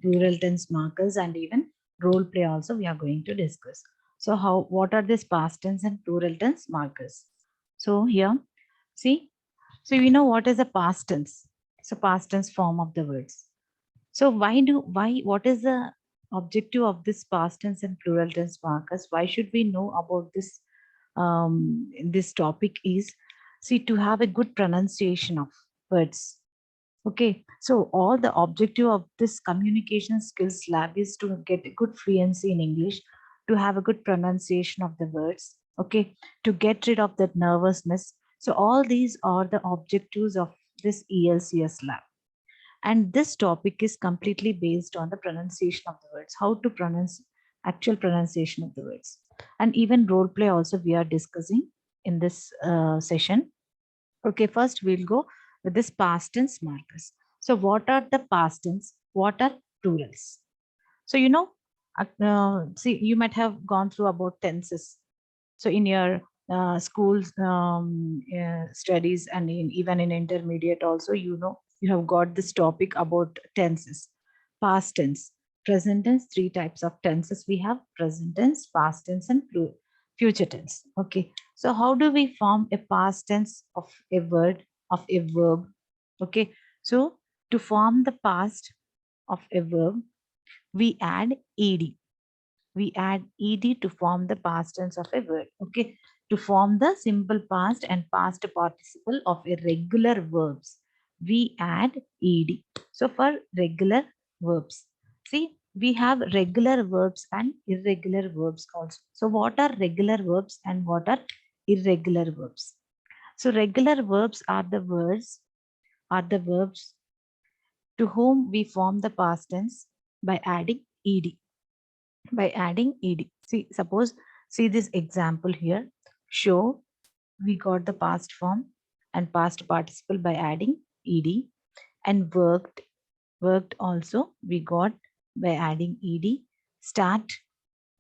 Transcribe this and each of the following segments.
plural tense markers, and even role play also we are going to discuss. So what are these past tense and plural tense markers? So here, see, so you know what is a past tense? So past tense form of the words. So what is the objective of this past tense and plural tense markers? Why should we know about this topic is, see, to have a good pronunciation of words. Okay, so all the objective of this communication skills lab is to get a good fluency in English, to have a good pronunciation of the words, okay, to get rid of that nervousness. So all these are the objectives of this ELCS lab. And this topic is completely based on the pronunciation of the words, how to pronounce actual pronunciation of the words. And even role play also we are discussing in this session. Okay, first we'll go with this past tense markers. So what are the past tense? What are plurals? So see, you might have gone through about tenses. So in your schools studies, and even in intermediate also, you have got this topic about tenses. Past tense, present tense, three types of tenses we have: present tense, past tense, and future tense. Okay, so how do we form a past tense of a word, of a verb? Okay, so to form the past of a verb, we add ed. We add ed to form the past tense of a word. Okay, to form the simple past and past participle of a regular verbs, we add ed. So for regular verbs, see, we have regular verbs and irregular verbs also. So what are regular verbs and what are irregular verbs? So regular verbs are the verbs to whom we form the past tense by adding ed. By adding ed, see, suppose, see this example here. Show, we got the past form and past participle by adding ed. And worked also we got by adding ed. Start,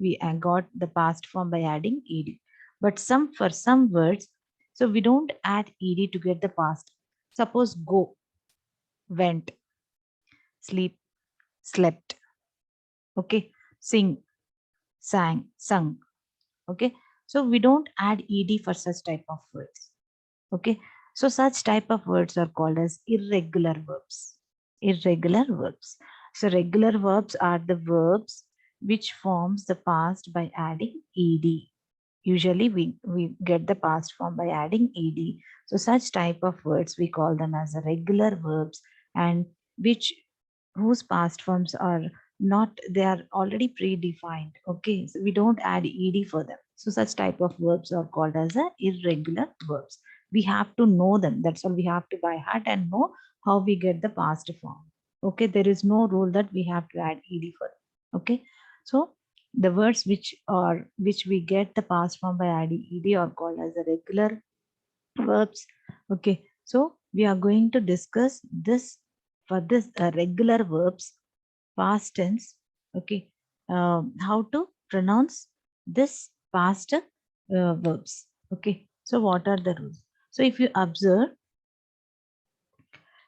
we got the past form by adding ed. But for some words, so we don't add ed to get the past. Suppose go, went, sleep, slept. Okay, sing, sang, sung. Okay, so we don't add ed for such type of words. Okay, so such type of words are called as irregular verbs. Irregular verbs. So regular verbs are the verbs which forms the past by adding ed. Usually we get the past form by adding ed. So such type of words we call them as regular verbs, and which whose past forms are not, they are already predefined. Okay, so we don't add ed for them. So such type of verbs are called as a irregular verbs. We have to know them. That's all, we have to by heart and know how we get the past form. Okay, there is no rule that we have to add ed for them. Okay, so the words which we get the past form by adding ed are called as the regular verbs. Okay, so we are going to discuss this for this regular verbs past tense. Okay, how to pronounce this past verbs. Okay, so what are the rules? So if you observe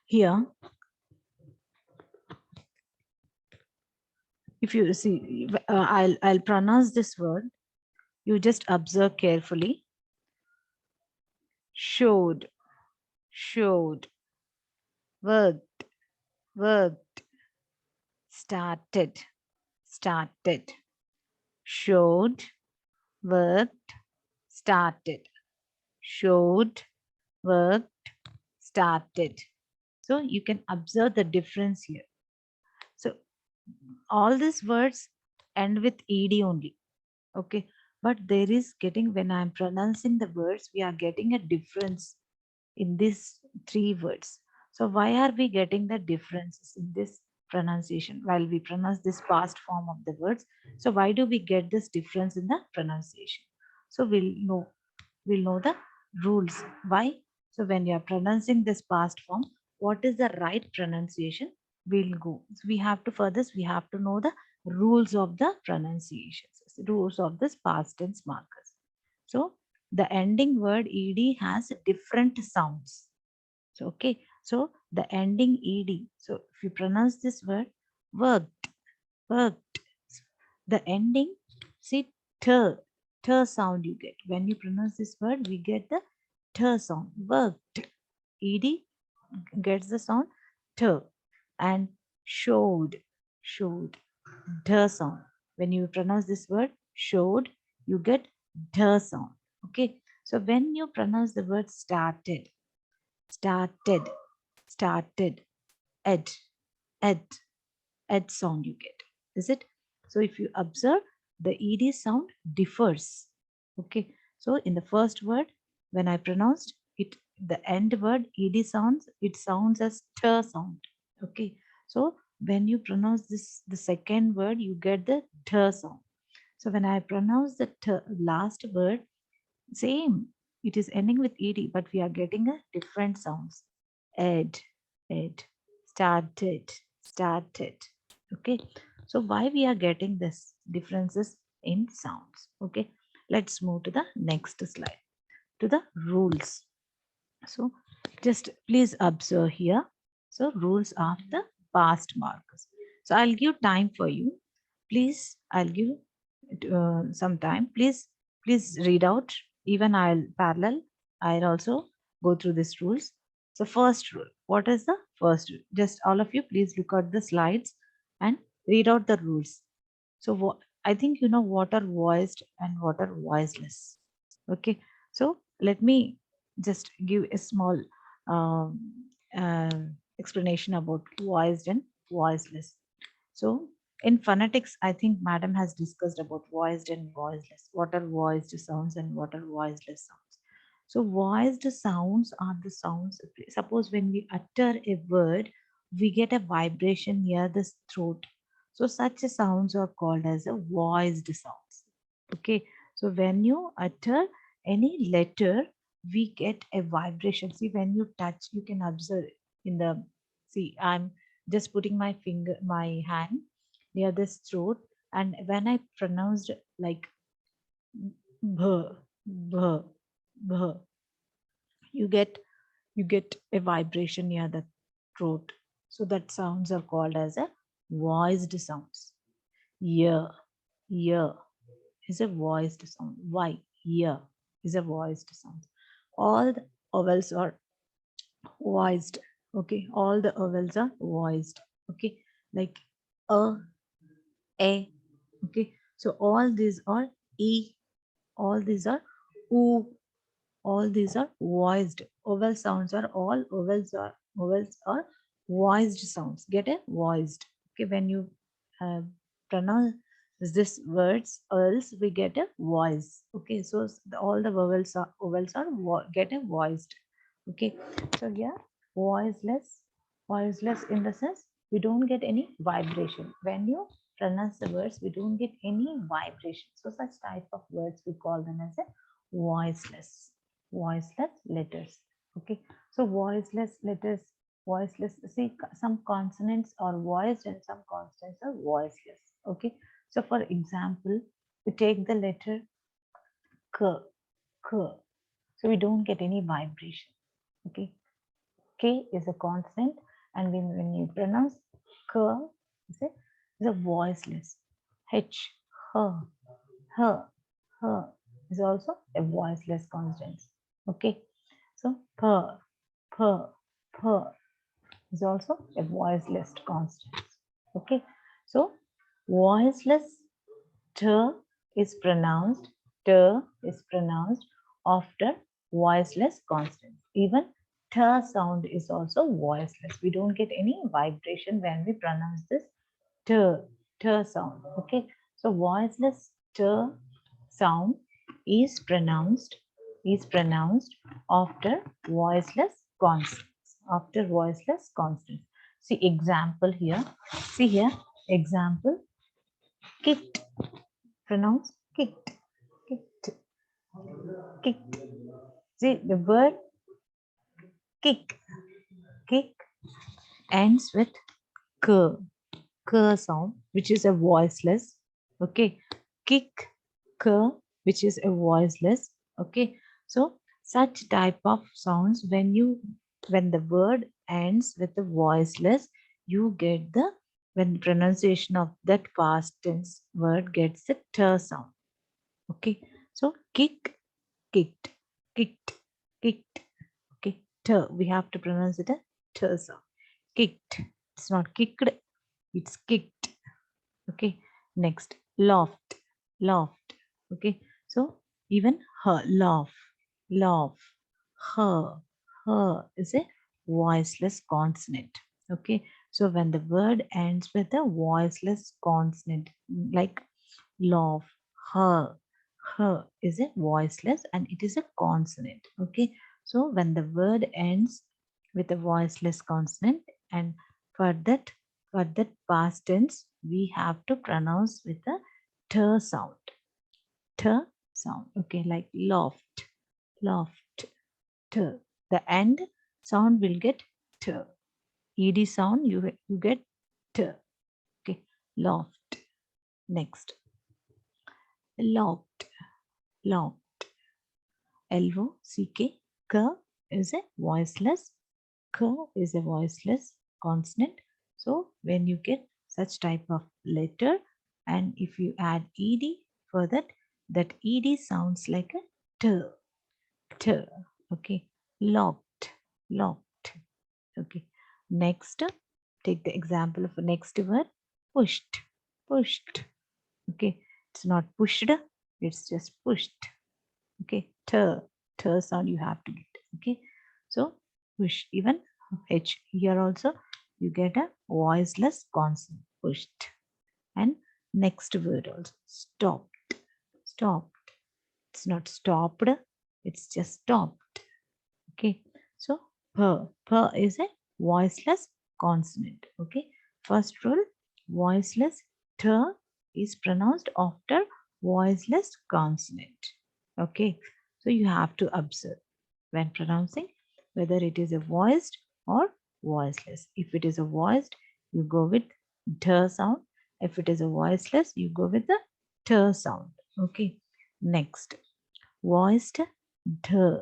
here, if you see, I'll pronounce this word. You just observe carefully. Showed, showed, worked, worked, started, started, showed, worked, started, showed, worked, started. So you can observe the difference here. So all these words end with ed only. Okay, but there is getting, when I'm pronouncing the words, we are getting a difference in these three words. So why are we getting the differences in this pronunciation while we pronounce this past form of the words? So why do we get this difference in the pronunciation? So we'll know the rules. Why? So when you are pronouncing this past form, what is the right pronunciation? We'll go. So we have to, for this, we have to know the rules of the pronunciations, rules of this past tense markers. So the ending word ed has different sounds. So okay, so the ending ed. So if you pronounce this word worked, worked. The ending, see, t sound you get. When you pronounce this word, we get the t sound. Worked. Ed gets the sound t. And showed, showed, d sound. When you pronounce this word, showed, you get d sound. Okay. So when you pronounce the word started, started, started, ed, ed, ed sound you get. Is it? So if you observe, the ed sound differs. Okay. So in the first word, when I pronounced it, the end word ed sounds, it sounds as t sound. Okay. So when you pronounce this, the second word, you get the t sound. So when I pronounce the last word, same. It is ending with ed, but we are getting a different sounds. Ed, ed, started, started. Okay. So why we are getting this differences in sounds? Okay. Let's move to the next slide, to the rules. So just please observe here. So rules of the past markers. So I'll give time for you. Please, I'll give some time. Please read out. Even I'll parallel. I'll also go through these rules. So first rule. What is the first rule? Just all of you, please look at the slides and read out the rules. So what I think you know what are voiced and what are voiceless. Okay. So let me just give a small um, uh, explanation about voiced and voiceless. So in phonetics, I think Madam has discussed about voiced and voiceless. What are voiced sounds and what are voiceless sounds? So voiced sounds are the sounds. Suppose when we utter a word, we get a vibration near the throat. So such sounds are called as a voiced sounds. Okay. So when you utter any letter, we get a vibration. See, when you touch, you can observe in the, see, I'm just putting my finger, my hand near this throat, and when I pronounced like bh, bh, bh, you get a vibration near the throat. So that sounds are called as a voiced sounds. Yeah, yeah is a voiced sound. Why? Yeah is a voiced sound. All the vowels are voiced. Okay, all the vowels are voiced. Okay, like a, a. Okay, so all these are e, all these are oo, all these are voiced. Vowel sounds are all vowels are voiced sounds. Get a voiced. Okay, when you pronounce this words, else we get a voice. Okay, so all the vowels are get a voiced. Okay, so yeah, voiceless, voiceless in the sense we don't get any vibration when you pronounce the words. We don't get any vibration. So such type of words we call them as a voiceless, voiceless letters. Okay, so voiceless letters, voiceless, see, some consonants are voiced and some consonants are voiceless. Okay, so for example, we take the letter k, k, so we don't get any vibration. Okay, k is a consonant, and when you pronounce k, is a voiceless. H, h, h, h is also a voiceless consonant. Okay, so p, p, p is also a voiceless consonant. Okay, so voiceless t is pronounced, t is pronounced after voiceless consonants. Even t sound is also voiceless. We don't get any vibration when we pronounce this t, t sound. Okay, so voiceless t sound is pronounced after voiceless consonants. After voiceless consonants. See example here. See here example. Kicked. Pronounce kicked. Kicked. Kicked. See the word kick. Kick ends with k. K sound, which is a voiceless. Okay. Kick, k, which is a voiceless. Okay. So such type of sounds, when the word ends with the voiceless, you get the when pronunciation of that past tense word gets a t sound. Okay, so kick, kicked, kicked, kicked. Okay, t. We have to pronounce it a t sound. Kicked. It's not kicked. It's kicked. Okay. Next, loft, loft. Okay. So even her, laugh, laugh, her is a voiceless consonant. Okay. So when the word ends with a voiceless consonant, like laugh, her is a voiceless and it is a consonant. Okay. So when the word ends with a voiceless consonant, and for that past tense we have to pronounce with a t sound. T sound. Okay, like loft, loft, t. The end sound will get t. Ed sound you get t. Okay, loft. Next, locked, locked. L-O-C-K. K is a voiceless. K is a voiceless consonant. So when you get such type of letter and if you add ed for that, that ed sounds like a t, t. Okay, locked, locked. Okay, next, take the example of the next word, pushed, pushed. Okay, it's not pushed, it's just pushed. Okay, t sound you have to get. Okay, so push, even h here also you get a voiceless consonant, pushed. And next word also, stopped, stopped. It's not stopped, it's just stopped. Okay, so p is a voiceless consonant. Okay, first rule, voiceless t is pronounced after voiceless consonant. Okay, so you have to observe when pronouncing whether it is a voiced or voiceless. If it is a voiced, you go with t sound. If it is a voiceless, you go with the t sound. Okay, next, voiced d,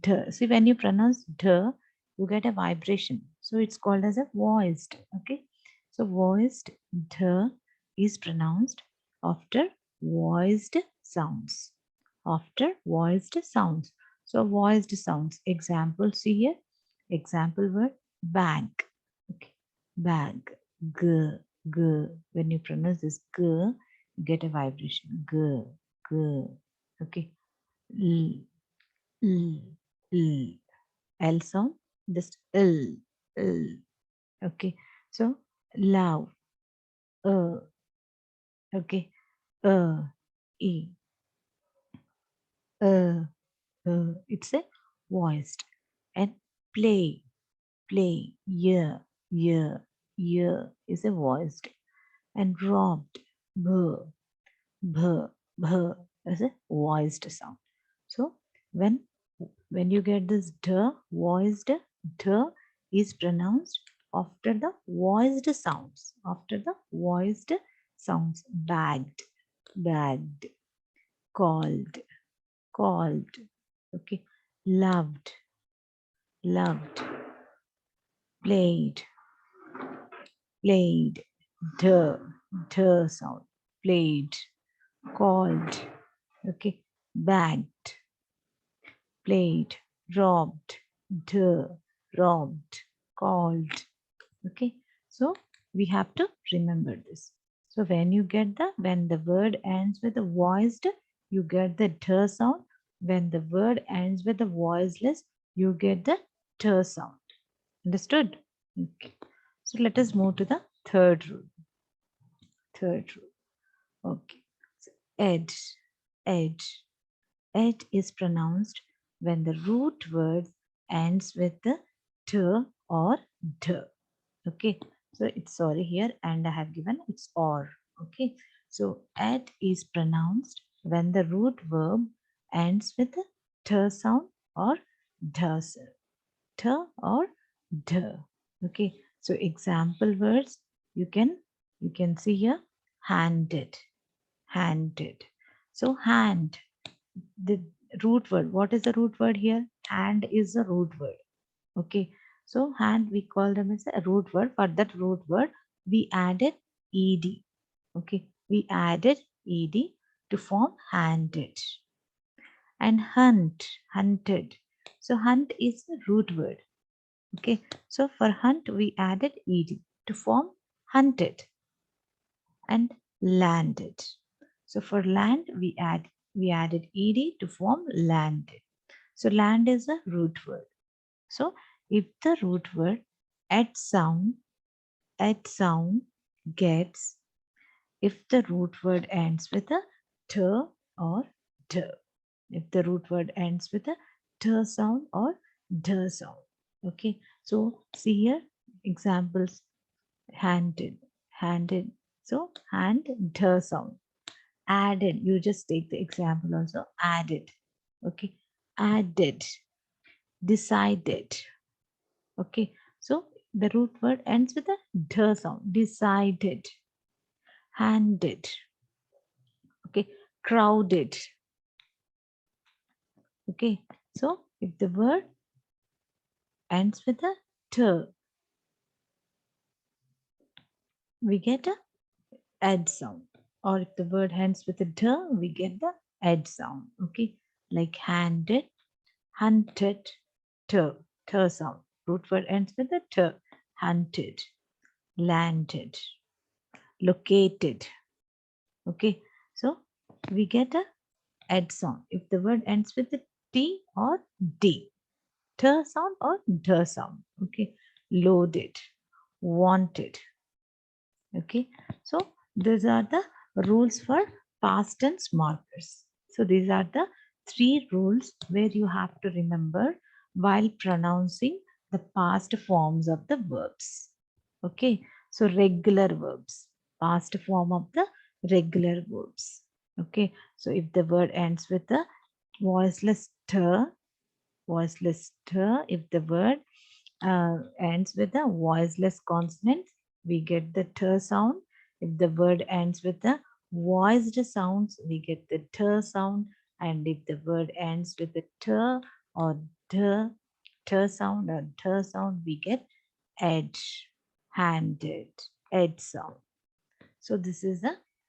d. See, when you pronounce d, you get a vibration. So it's called as a voiced. Okay, so voiced d is pronounced after voiced sounds. After voiced sounds. So voiced sounds. Example, see here. Example word, bag. Okay, bag. G, g. When you pronounce this g, you get a vibration. G, g. Okay. L, L, L. L sound, just L, L. Okay. So love, okay, E, it's a voiced. And play, play, yeah, yeah, yeah is a voiced. And robbed, b, b, b is a voiced sound. So when you get this d, voiced d is pronounced after the voiced sounds. After the voiced sounds, bagged, bagged, called, called. Okay, loved, loved, played, played, d, d sound, played, called. Okay, bagged, played, robbed, d, robbed, called. Okay, so we have to remember this. So when the word ends with a voiced, you get the t sound. When the word ends with a voiceless, you get the t sound. Understood? Okay. So let us move to the third rule. Third rule. Okay. So edge, edge. Edge is pronounced when the root word ends with the t or d. Okay, so it's sorry here and I have given it's or. Okay, so at is pronounced when the root verb ends with a t sound or d sound. T or d. Okay, so example words you can see here, handed, handed. So hand, the root word, what is the root word here? Hand is the root word. Okay, so hand we call them as a root word. For that root word, we added ed. Okay, we added ed to form handed. And hunt, hunted. So hunt is the root word. Okay, so for hunt we added ed to form hunted. And landed. So for land we added ed to form landed. So land is a root word. So if the root word at sound gets, if the root word ends with a t or d, if the root word ends with a t sound or d sound. Okay, so see here examples: handed, handed. So hand, d sound. Added, you just take the example also, added. Okay, added, decided. Okay, so the root word ends with a d sound. Decided, handed. Okay, crowded. Okay, so if the word ends with a t, we get a ed sound. Or if the word ends with a d, we get the ed sound. Okay, like handed, hunted, t, t sound. Root word ends with a t. Hunted, landed, located. Okay, so we get a ed sound if the word ends with a t or d. T sound or d sound. Okay, loaded, wanted. Okay, so these are the rules for past tense markers. So these are the 3 rules where you have to remember while pronouncing the past forms of the verbs. Okay, so regular verbs, past form of the regular verbs. Okay, so if the word ends with a voiceless t, voiceless t, if the word ends with a voiceless consonant, we get the t sound. If the word ends with a voiced sounds, we get the t sound. And if the word ends with a t or d, t sound or d sound, we get edge, handed, edge sound. So this is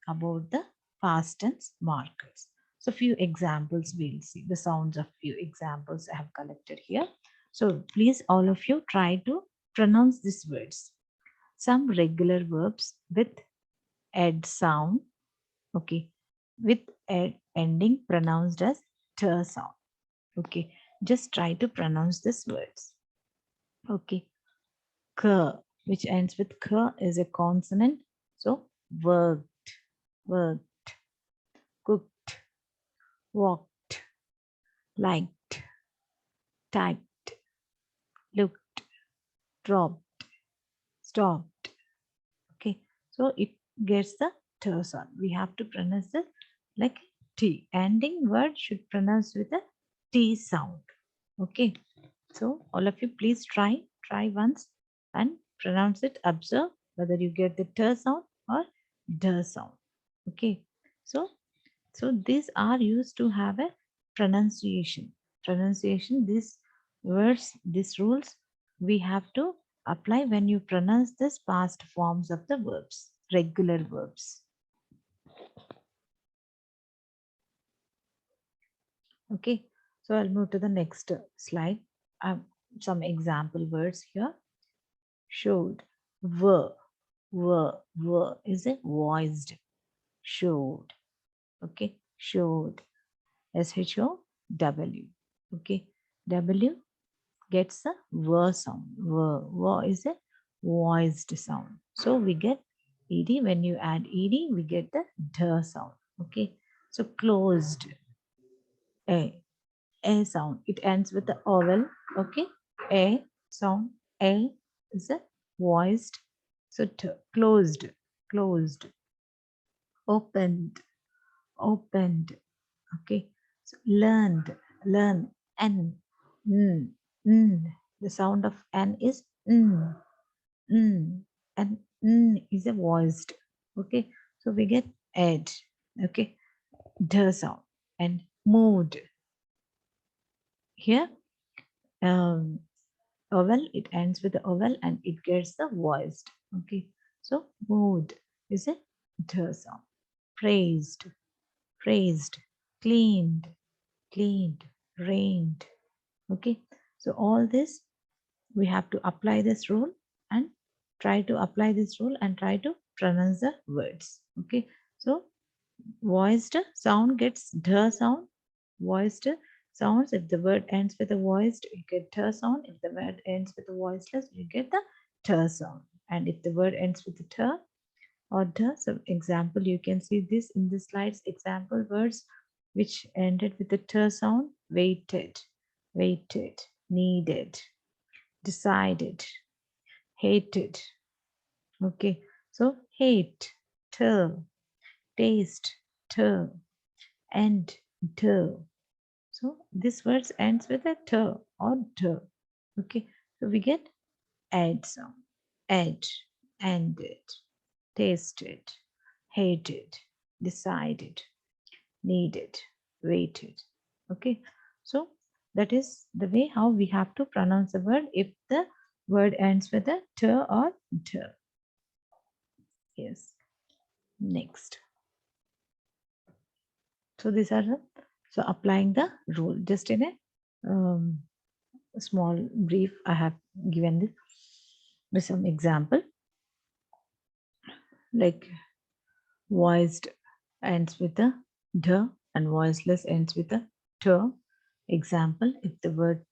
about the past tense markers. So few examples we'll see. The sounds of few examples I have collected here. So please all of you try to pronounce these words. Some regular verbs with ed sound. Okay. With ed ending pronounced as t sound. Okay. Just try to pronounce these words. Okay. K, which ends with k, is a consonant. So worked, worked, cooked, walked, liked, typed, looked, dropped, stopped. Okay, so it gets the t sound. We have to pronounce it like T. Ending word should pronounce with a T sound. Okay, so all of you please try once and pronounce it. Observe whether you get the t sound or d sound. Okay, so these are used to have a pronunciation. Pronunciation, these words, these rules, we have to apply when you pronounce this past forms of the verbs, regular verbs. Okay, so I'll move to the next slide. Some example words here. Showed, were is a voiced. Showed. Okay, showed. SHOW. Okay, W gets a V sound. V is a voiced sound. So we get ED. When you add ED, we get the D sound. Okay, so closed. A sound. It ends with the vowel. Okay, A sound. A is a voiced. So closed, closed. Opened, opened. Okay, so learned, learn. N, n, n. The sound of N is n, n, and n is a voiced. Okay, so we get ed. Okay, the sound. And moved. Here, vowel, it ends with the vowel and it gets the voiced. Okay, So moved is a d sound. Praised, praised, cleaned, cleaned, rained. Okay, so all this we have to apply this rule and try to apply this rule and try to pronounce the words. Okay, so voiced sound gets d sound. Voiced sounds, if the word ends with a voiced, you get t sound. If the word ends with a voiceless, you get the t sound. And if the word ends with a t or the, so example, you can see this in the slides. Example words which ended with the t sound: waited, waited, needed, decided, hated. Okay, so hate, till, taste, till, end, till. So this word ends with a t or d. Okay, so we get add sound, add, ended, tasted, hated, decided, needed, waited. Okay, so that is the way how we have to pronounce a word if the word ends with a t or d. Yes, next. So these are the, so applying the rule just in a small brief. I have given this with some example, like voiced ends with a d and voiceless ends with a t. Example, if the word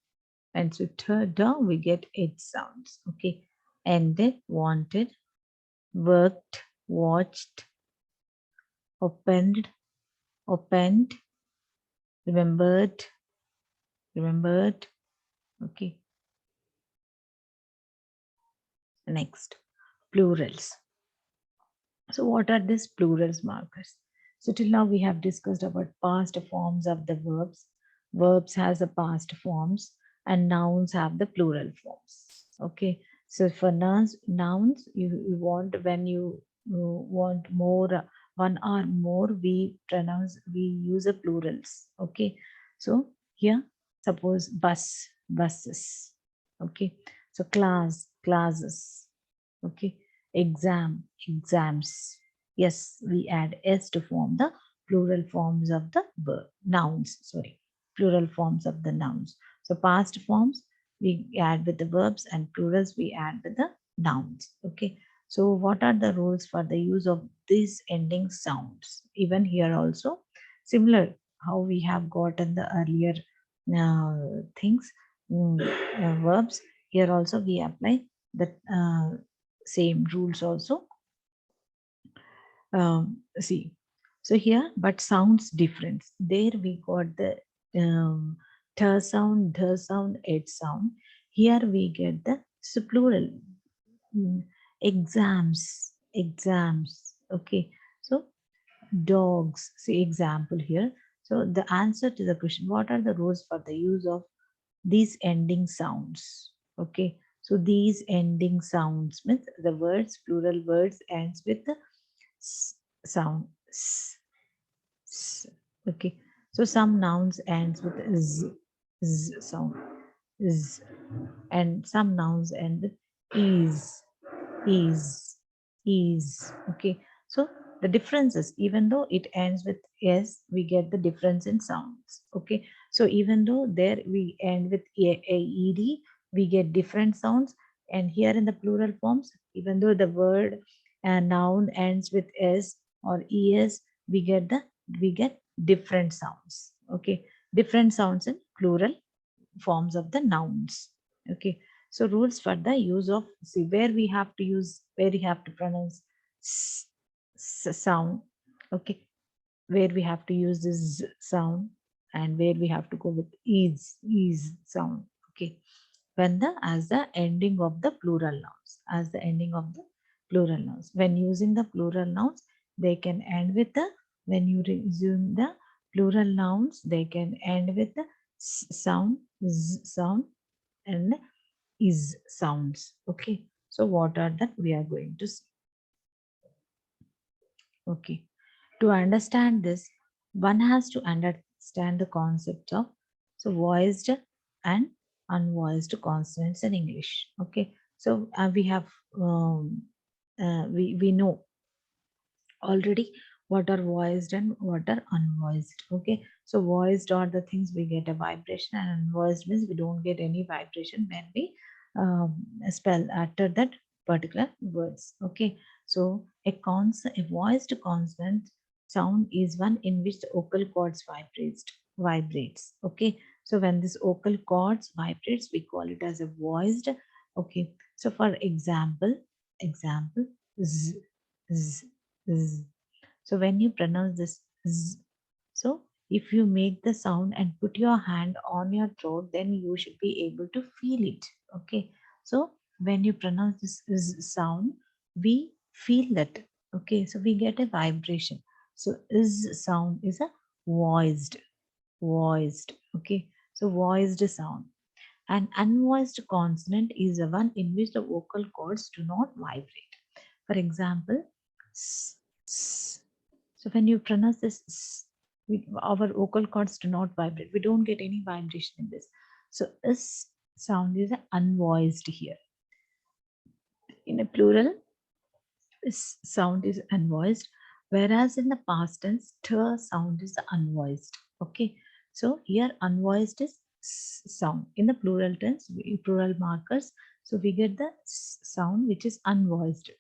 ends with t, d, we get it sounds. Okay, ended, wanted, worked, watched, opened, opened, remembered, remembered. Okay, next, plurals. So what are these plurals markers? So till now we have discussed about past forms of the verbs. Verbs has the past forms and nouns have the plural forms. Okay. So for nouns you want when you want more one or more we use a plurals. Okay. So here suppose bus, buses. Okay. So class, classes. Okay, exam, exams. Yes, we add s to form the plural forms of the verb, nouns, sorry, plural forms of the nouns. So past forms we add with the verbs and plurals we add with the nouns. Okay, so what are the rules for the use of these ending sounds? Even here also similar how we have gotten the earlier things, verbs. Here also we apply the same rules also. See, so here but sounds different. There we got the t sound, the sound, it sound. Here we get the plural. Exams, exams. Okay, so dogs. See example here. So the answer to the question, what are the rules for the use of these ending sounds? Okay, so these ending sounds means the words, plural words ends with the sound. Okay, so some nouns ends with z sound, z, and some nouns end with is, is. Okay, so the differences, even though it ends with s, we get the difference in sounds. Okay, so even though there we end with ed, we get different sounds. And here in the plural forms, even though the word and noun ends with s or es, we get the we get different sounds. Okay, different sounds in plural forms of the nouns. Okay, so rules for the use of, see where we have to use, where we have to pronounce sound. Okay, where we have to use this sound and where we have to go with is sound. Okay, when the as the ending of the plural nouns, as the ending of the plural nouns, when using the plural nouns they can end with the, when you resume the plural nouns they can end with the sound, z sound, and is sounds. Okay, so what are that we are going to see? Okay, to understand this one has to understand the concept of, so voiced and unvoiced consonants in English. Okay, so we have we know already what are voiced and what are unvoiced. Okay, so voiced are the things we get a vibration, and unvoiced means we don't get any vibration when we um, spell after that particular words. Okay, so a voiced consonant sound is one in which the vocal cords vibrates. Okay, so when this vocal cords vibrates, we call it as a voiced. Okay, so for example z, z, z. So when you pronounce this z, so if you make the sound and put your hand on your throat, then you should be able to feel it. Okay. So when you pronounce this z sound, we feel that. Okay. So we get a vibration. So is sound is a voiced. Okay. So voiced sound. An unvoiced consonant is the one in which the vocal cords do not vibrate. For example, s, s. So when you pronounce this, s, our vocal cords do not vibrate. We don't get any vibration in this. So s sound is unvoiced here. In a plural, this sound is unvoiced, whereas in the past tense, t sound is unvoiced. Okay, so here unvoiced is sound. In the plural tense, plural markers, so we get the sound which is unvoiced,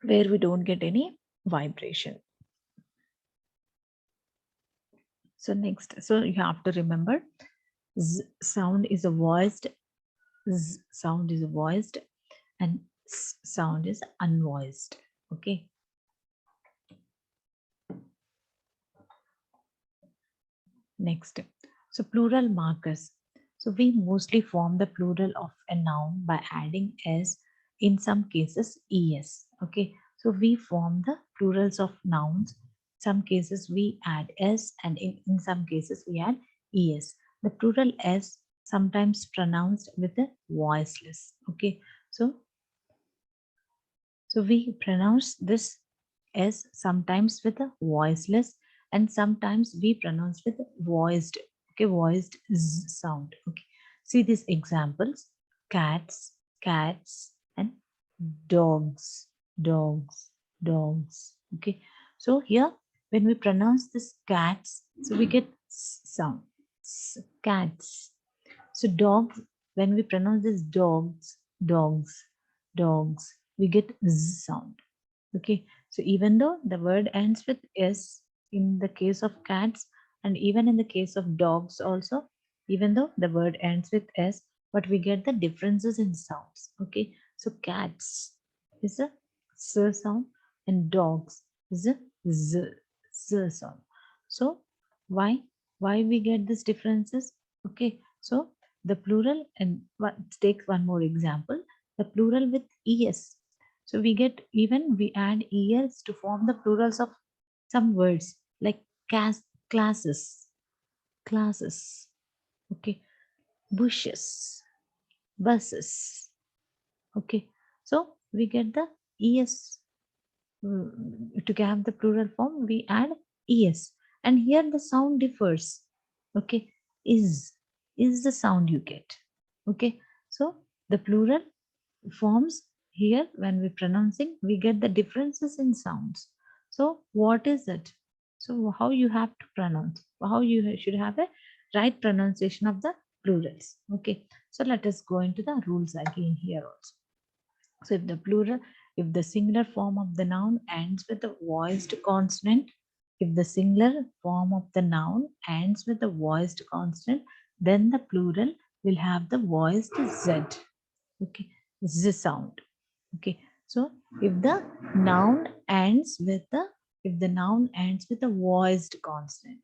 where we don't get any vibration. So next, so you have to remember, z sound is a voiced, z sound is a voiced, and s sound is unvoiced. Okay. Next, so plural markers. So we mostly form the plural of a noun by adding s, in some cases es. Okay, so we form the plurals of nouns. Some cases we add s, and in some cases we add es. The plural s sometimes pronounced with a voiceless. Okay, so we pronounce this S sometimes with a voiceless, and sometimes we pronounce with a voiced. Okay, voiced Z sound. Okay, see these examples: cats, cats, and dogs, dogs, dogs. Okay, so here when we pronounce this cats, so we get S sound, cats. So dogs, when we pronounce this dogs, dogs, dogs, we get Z sound. Okay, so even though the word ends with S in the case of cats, and even in the case of dogs also, even though the word ends with S, but we get the differences in sounds. Okay, so cats is a S sound, and dogs is a Z, Z sound. So why we get these differences? Okay, so the plural, and let's take one more example, the plural with es. So we get, even we add es to form the plurals of some words like classes, classes. Okay, bushes, buses. Okay, so we get the es. To have the plural form, we add es, and here the sound differs. Okay, is the sound you get. Okay, so the plural forms here, when we pronouncing, we get the differences in sounds. So what is it? So how you have to pronounce, how you should have a right pronunciation of the plurals. Okay, so let us go into the rules again here also. So if the singular form of the noun ends with a voiced consonant, if the singular form of the noun ends with a voiced consonant, then the plural will have the voiced z. Okay, z sound. Okay, so if the noun ends with a voiced consonant,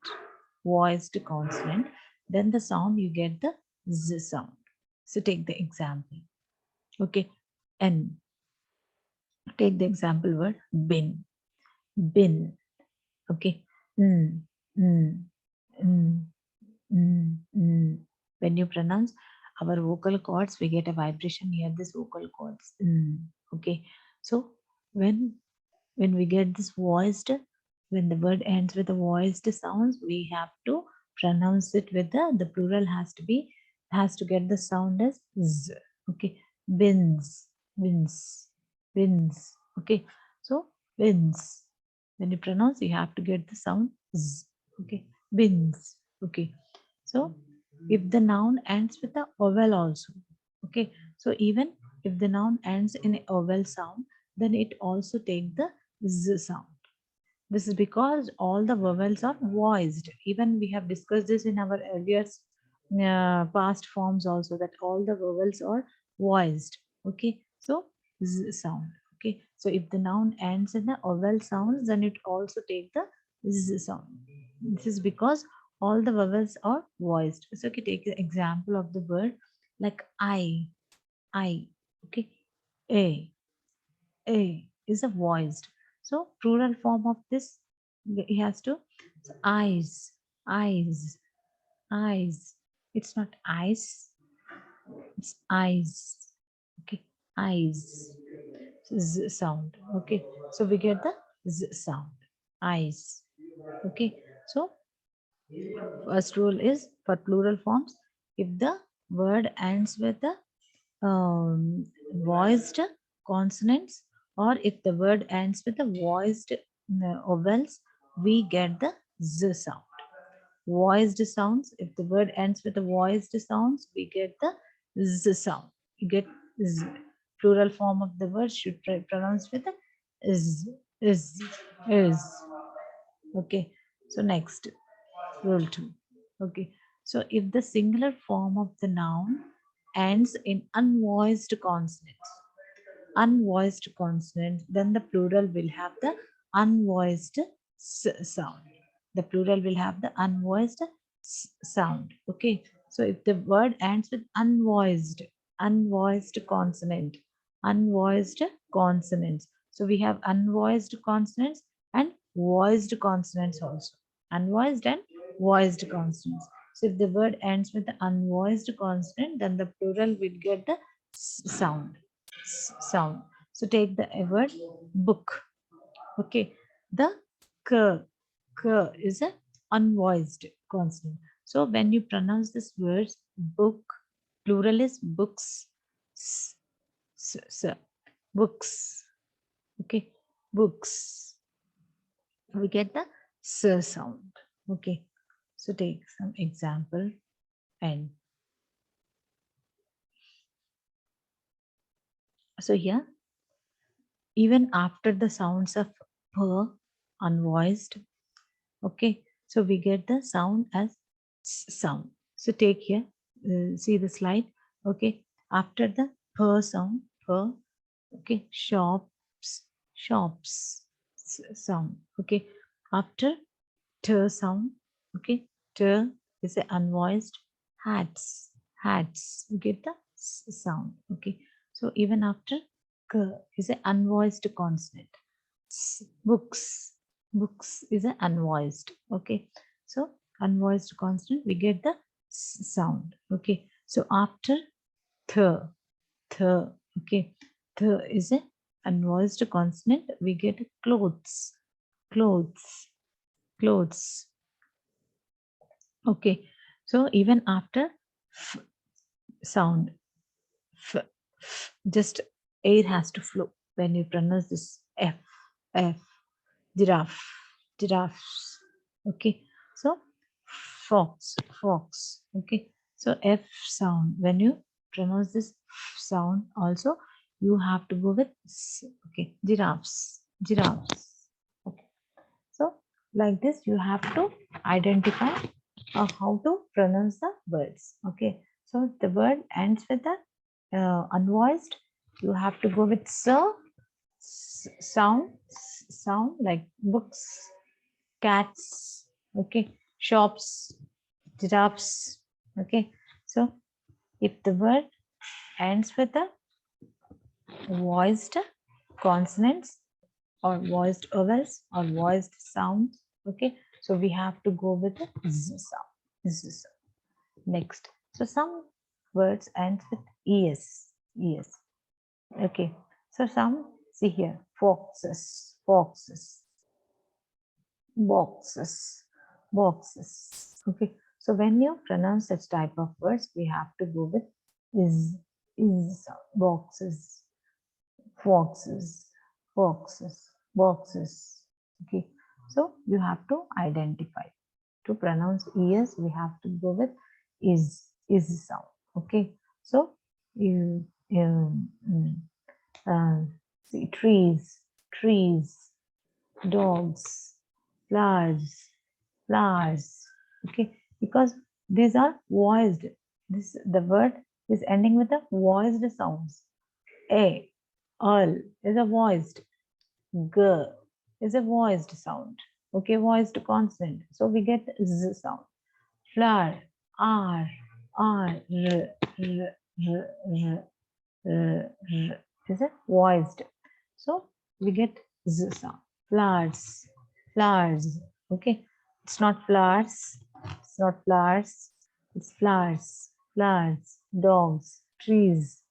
then the sound you get the z sound. So take the example. Okay, and take the example word bin, bin. Okay, mm, mm, mm, mm. When you pronounce our vocal cords, we get a vibration near this vocal cords. Okay, so when we get this voiced, when the word ends with the voiced sounds, we have to pronounce it with the plural has to get the sound as z. Okay, bins, wins, wins. Okay, so wins. When you pronounce, you have to get the sound z. Okay, wins. Okay, so if the noun ends with a vowel also. Okay, so even if the noun ends in a vowel sound, then it also take the z sound. This is because all the vowels are voiced. Even we have discussed this in our earlier past forms also, that all the vowels are voiced. Okay, so z sound. Okay, so if the noun ends in the vowel sounds, then it also take the z sound. This is because all the vowels are voiced. So okay, take the example of the word like I. Okay, a. A is a voiced. So plural form of this, it has to, so eyes, eyes, eyes. It's not eyes, it's eyes. Okay, eyes. Z sound. Okay, so we get the z sound. Eyes. Okay, so first rule is for plural forms, if the word ends with the voiced consonants, or if the word ends with the voiced vowels, we get the z sound. Voiced sounds, if the word ends with the voiced sounds, we get the z sound. You get z. Plural form of the word should pronounce with the is, is. Okay, so next, rule 2. Okay, so if the singular form of the noun ends in unvoiced consonant, then the plural will have the unvoiced sound. The plural will have the unvoiced sound. Okay, so if the word ends with unvoiced consonant, unvoiced consonants. So we have unvoiced consonants and voiced consonants also. Unvoiced and voiced consonants. So if the word ends with the unvoiced consonant, then the plural will get the sound. Sound. So take the word book. Okay, the k, k is a unvoiced consonant. So when you pronounce this word book, plural is books. S, books. Okay, books. We get the s sound. Okay, so take some example and so here, even after the sounds of p unvoiced, okay, so we get the sound as sound. So take here, see the slide. Okay, after the per sound, per, okay, shops sound. Okay, after ter sound, okay, ter is a unvoiced, hats. You get the sound. Okay, so even after k is a unvoiced consonant. Books, books is a unvoiced. Okay, so unvoiced consonant, we get the sound. Okay, so after th, th, okay, th is a unvoiced consonant, we get clothes, clothes, clothes. Okay, so even after f sound, f, just air has to flow when you pronounce this f, giraffe, giraffes. Okay, so fox. Okay, so f sound, when you pronounce this sound also, you have to go with okay, giraffes. Okay, so like this you have to identify how to pronounce the words. Okay, so the word ends with the unvoiced, you have to go with sound, like books, cats, okay, shops, giraffes. Okay, so if the word ends with the voiced consonants or voiced vowels or voiced sounds, okay, so we have to go with the z sound. Z sound. Next, so some words ends with es. Okay, so some, see here, foxes, boxes. Okay, so when you pronounce such type of words, we have to go with is boxes. foxes, foxes, boxes. Okay, so you have to identify. To pronounce ears, we have to go with is sound. Okay, so you see trees, trees, dogs, flowers, flowers. Okay, because these are voiced. This the word is ending with a voiced sounds. A, al is a voiced. G is a voiced sound. Okay, voiced consonant. So we get z sound. Flower, r, r, r, r, r, r, r, r is a voiced. So we get z sound. Flowers, flowers. Okay, it's not flowers. It's not flowers. It's flowers, flowers. Dogs, trees,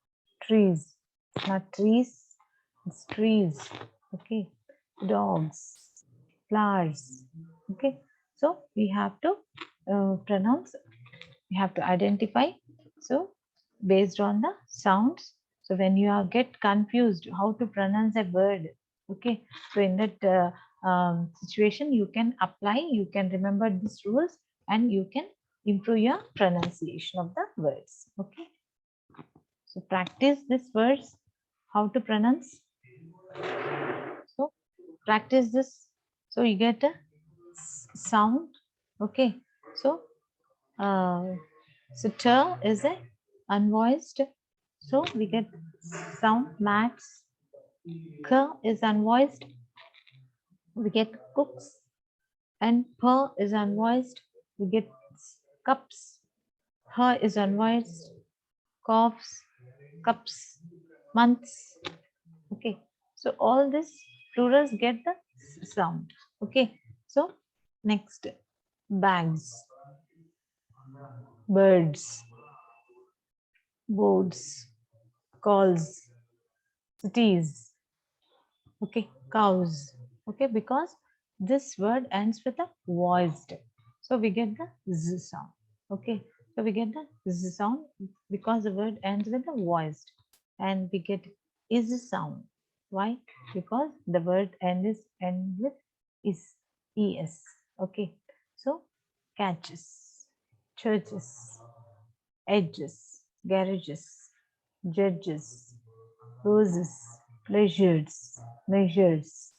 trees. It's not trees. It's trees. Okay, dogs, flowers. Okay, so we have to pronounce. We have to identify. So based on the sounds. So when you are get confused how to pronounce a word, okay, so in that situation you can apply, you can remember these rules and you can improve your pronunciation of the words. Okay, so practice these words, how to pronounce. So practice this, so you get a sound. Okay, so so t is a unvoiced. So we get sound mats. K is unvoiced. We get cooks. And p is unvoiced. We get cups. H is unvoiced. Coughs, cups, months. Okay. So all this plurals get the sound. Okay. So next, bags, birds, boards, calls, cities. Okay, cows. Okay, because this word ends with a voiced, so we get the z sound. Okay, so we get the z sound because the word ends with a voiced, and we get is sound. Why? Because the word end with is es. Okay, so catches, churches, edges, garages, judges, roses, pleasures, measures.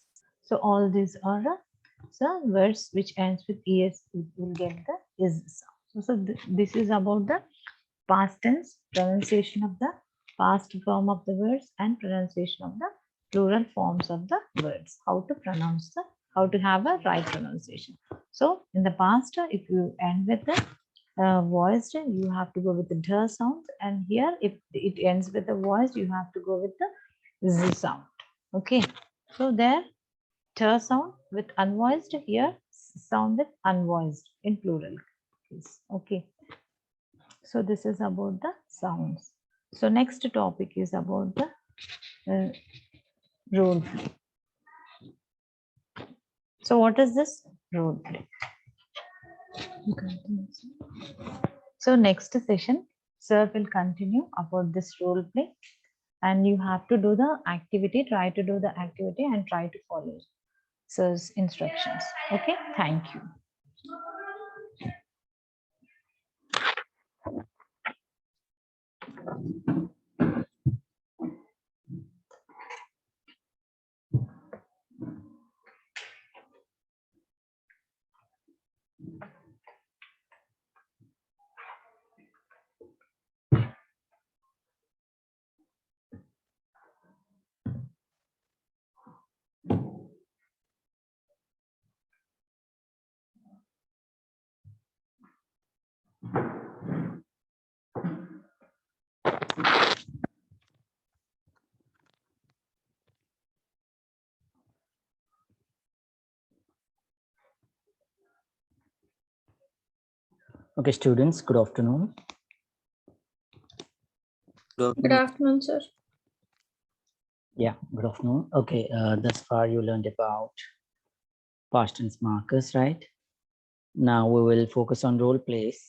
So all these are some words which ends with es. We will get the is sound. This is about the past tense, pronunciation of the past form of the words and pronunciation of the plural forms of the words. How to pronounce how to have a right pronunciation. So in the past, if you end with the voiced, you have to go with the d sound, and here if it ends with the voiced, you have to go with the z sound. Okay, so there t sound with unvoiced, here sound with unvoiced in plural case. Okay, so this is about the sounds. So next topic is about the role play. So what is this role play? So next session, sir will continue about this role play, and you have to do the activity, try to do the activity and try to follow sir's instructions. Okay, thank you. Okay, students, good afternoon. Good afternoon, sir. Yeah, good afternoon. Okay, thus far you learned about past tense markers, right? Now we will focus on role plays.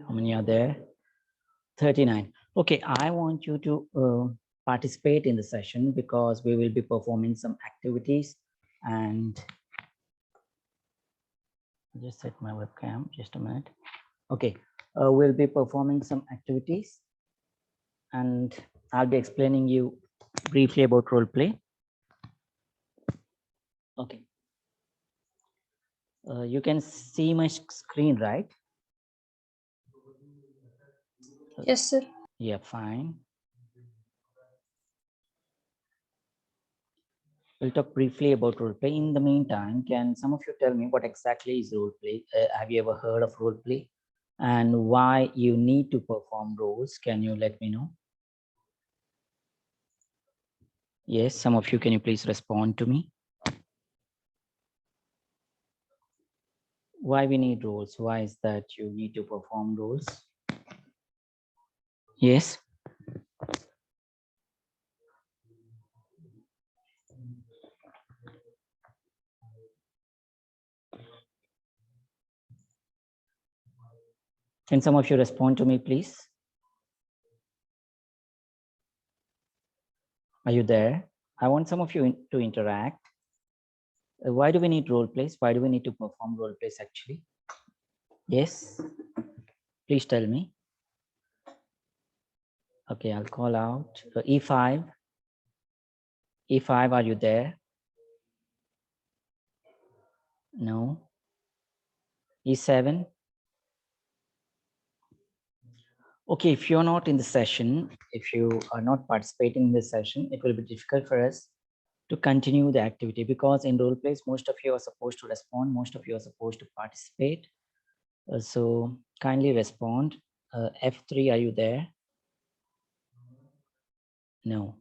How many are there? 39. Okay, I want you to participate in the session because we will be performing some activities. And just set my webcam, just a minute. Okay, we'll be performing some activities and I'll be explaining you briefly about role play. Okay. You can see my screen, right? Yes, sir. Yeah, fine. We'll talk briefly about role play. In the meantime, can some of you tell me what exactly is role play? Have you ever heard of role play? And why you need to perform roles? Can you let me know? Yes, some of you, can you please respond to me? Why we need roles? Why is that you need to perform roles? Yes. Can some of you respond to me, please? Are you there? I want some of you to interact. Why do we need role plays? Why do we need to perform role plays actually? Yes, please tell me. Okay, I'll call out E5. E5, are you there? No. E7. Okay, if you're not in the session, if you are not participating in this session, it will be difficult for us to continue the activity because in role plays, most of you are supposed to respond, most of you are supposed to participate. So kindly respond. F3, are you there? No.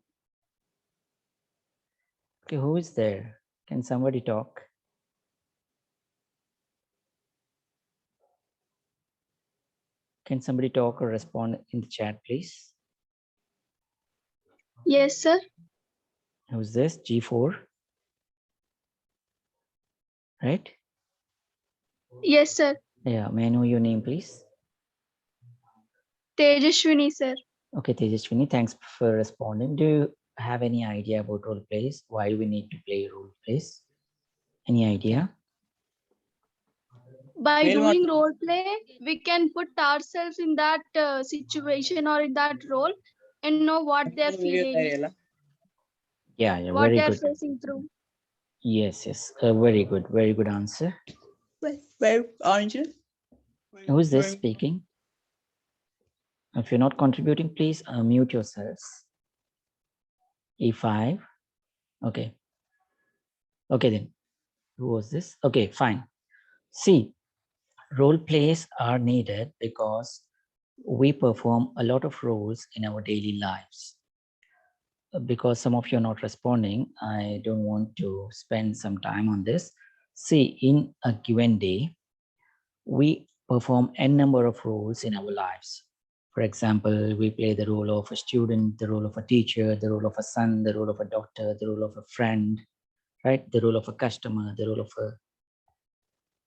Okay, who is there? Can somebody talk? Can somebody talk or respond in the chat, please? Yes, sir. Who's this? G4, right? Yes, sir. Yeah, may I know your name, please? Tejashwini, sir. Okay, Tejaswini, thanks for responding. Do you have any idea about role plays? Why do we need to play role plays? Any idea? By doing role play, we can put ourselves in that situation or in that role and know what they're feeling, Yeah, what very they're good. facing through. Yes, very good answer. Who is this speaking? If you're not contributing, please mute yourselves. E5. Okay. Okay then. Who was this? Okay, fine. See, role plays are needed because we perform a lot of roles in our daily lives. Because some of you are not responding, I don't want to spend some time on this. See, in a given day, we perform n number of roles in our lives. For example, we play the role of a student, the role of a teacher, the role of a son, the role of a doctor, the role of a friend, right? The role of a customer, the role of a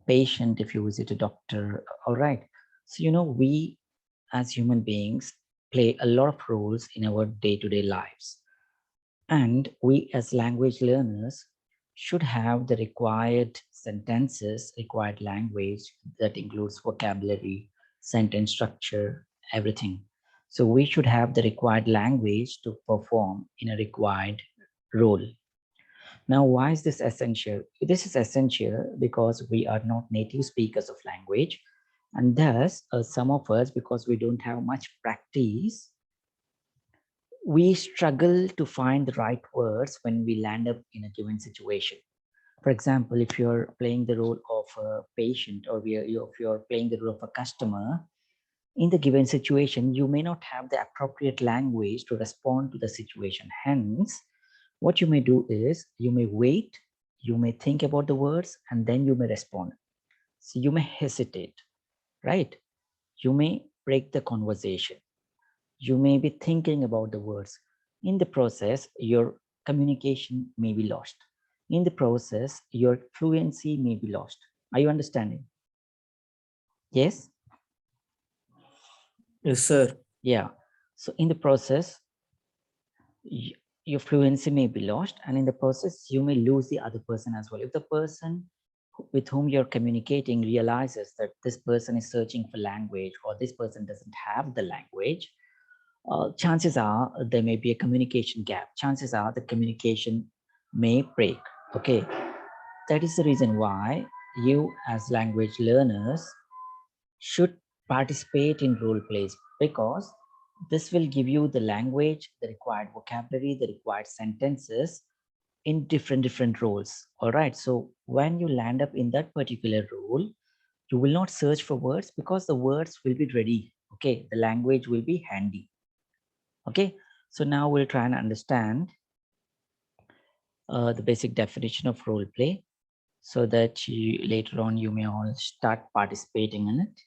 patient if you visit a doctor. All right. So, we as human beings play a lot of roles in our day-to-day lives. And we as language learners should have the required sentences, required language that includes vocabulary, sentence structure, everything. So we should have the required language to perform in a required role. Now, why is this essential? This is essential because we are not native speakers of language. And thus, some of us, because we don't have much practice, we struggle to find the right words when we land up in a given situation. For example, if you're playing the role of a patient or if you're playing the role of a customer, in the given situation, you may not have the appropriate language to respond to the situation. Hence, what you may do is you may wait, you may think about the words, and then you may respond. So you may hesitate, right? You may break the conversation. You may be thinking about the words. In the process, your communication may be lost. In the process, your fluency may be lost. Are you understanding? Yes? Yes, sir. Yeah. So in the process, your fluency may be lost, and in the process you may lose the other person as well. If the person with whom you're communicating realizes that this person is searching for language, or this person doesn't have the language, chances are there may be a communication gap. Chances are the communication may break. Okay, that is the reason why you as language learners should participate in role plays, because this will give you the language, the required vocabulary, the required sentences in different roles. All right, so when you land up in that particular role, you will not search for words because the words will be ready. Okay, the language will be handy. Okay, so now we'll try and understand the basic definition of role play, so that later on you may all start participating in it.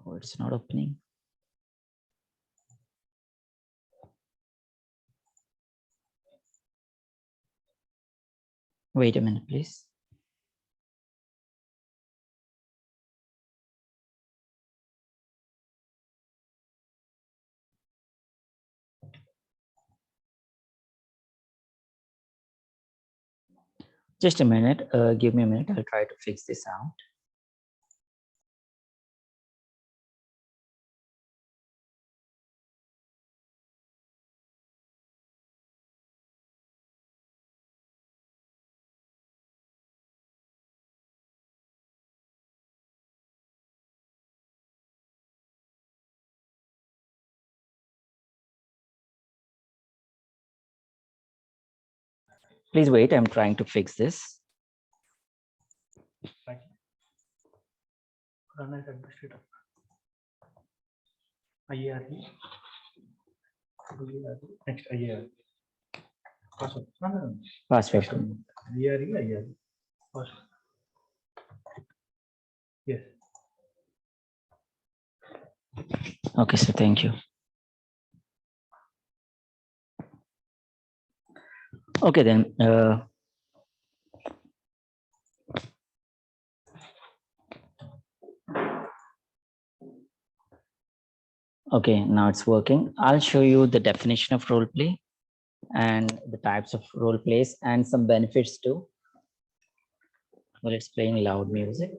Oh, it's not opening. Wait a minute, please. Just a minute. Give me a minute. I'll try to fix this out. Please wait. I'm trying to fix this. Next IAR. Password. IAR. Yes. Okay, so thank you. Okay, then. Okay, now it's working. I'll show you the definition of role play and the types of role plays and some benefits too. Well, it's playing loud music.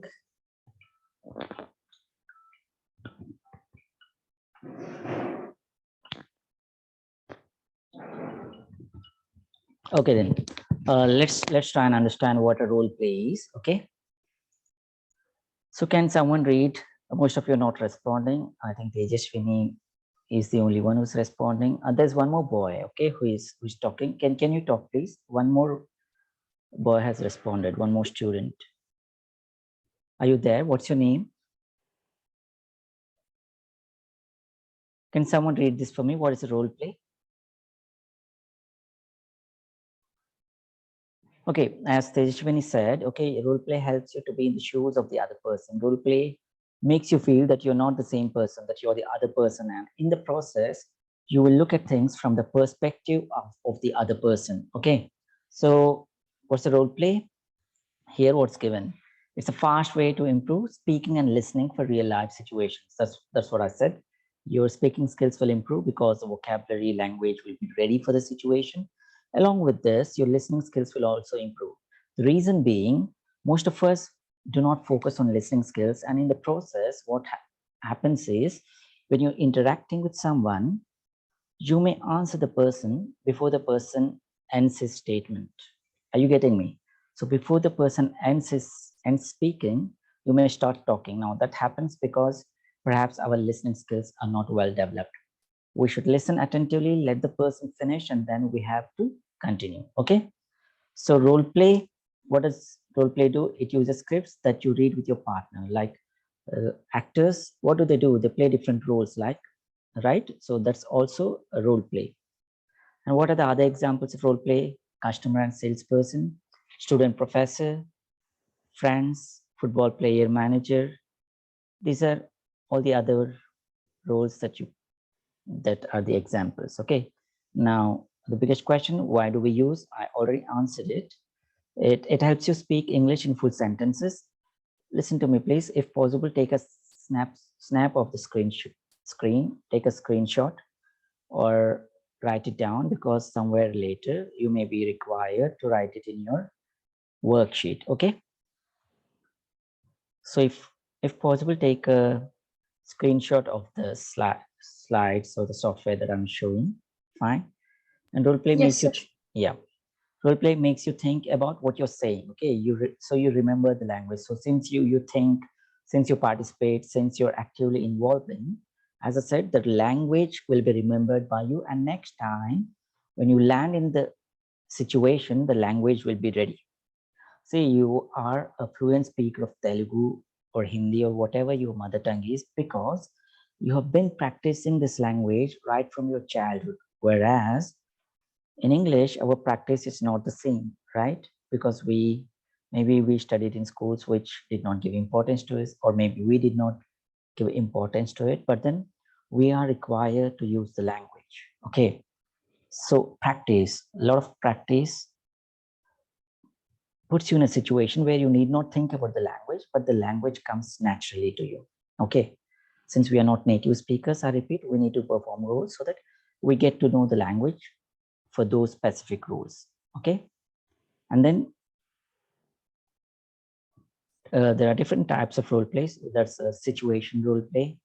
Okay, then let's try and understand what a role play is. Okay, so can someone read? Most of you are not responding. I think Tejaswini is the only one who's responding. There's one more boy, okay, who's talking. Can you talk, please? One more boy has responded. One more student. Are you there? What's your name? Can someone read this for me? What is a role play? Okay, as Tejaswini said, okay, role play helps you to be in the shoes of the other person. Role play makes you feel that you're not the same person, that you're the other person. And in the process, you will look at things from the perspective of the other person. Okay, so what's the role play? Here, what's given? It's a fast way to improve speaking and listening for real life situations. That's what I said. Your speaking skills will improve because the vocabulary, language will be ready for the situation. Along with this, your listening skills will also improve. The reason being, most of us do not focus on listening skills, and in the process, what happens is when you're interacting with someone, you may answer the person before the person ends his statement. Are you getting me? So before the person ends speaking, you may start talking. Now that happens because perhaps our listening skills are not well developed. We should listen attentively, let the person finish, and then we have to continue. Okay. So role play, what does role play do? It uses scripts that you read with your partner. Like actors, what do? They play different roles, like, right? So that's also a role play. And what are the other examples of role play? Customer and salesperson, student professor, friends, football player manager. These are all the other roles that are the examples. Okay. Now the biggest question, why do we use? I already answered it. It helps you speak English in full sentences. listen to me, please. If possible, take a snap of the screen, take a screenshot or write it down, because somewhere later you may be required to write it in your worksheet. Okay. So if possible, take a screenshot of the slides or the software that I'm showing. Fine. And roleplay Yes, makes you, sir. yeah. Roleplay makes you think about what you're saying. Okay. So you remember the language. So since you think, since you participate, since you're actively involved in, as I said, the language will be remembered by you. And next time when you land in the situation, the language will be ready. Say you are a fluent speaker of Telugu or Hindi or whatever your mother tongue is, because you have been practicing this language right from your childhood. Whereas in English, our practice is not the same, right? Because maybe we studied in schools which did not give importance to it, or maybe we did not give importance to it, but then we are required to use the language. Okay. So practice, a lot of practice puts you in a situation where you need not think about the language, but the language comes naturally to you. Okay. Since we are not native speakers, I repeat, we need to perform roles so that we get to know the language for those specific roles. Okay. And then there are different types of role plays. That's a situation role play.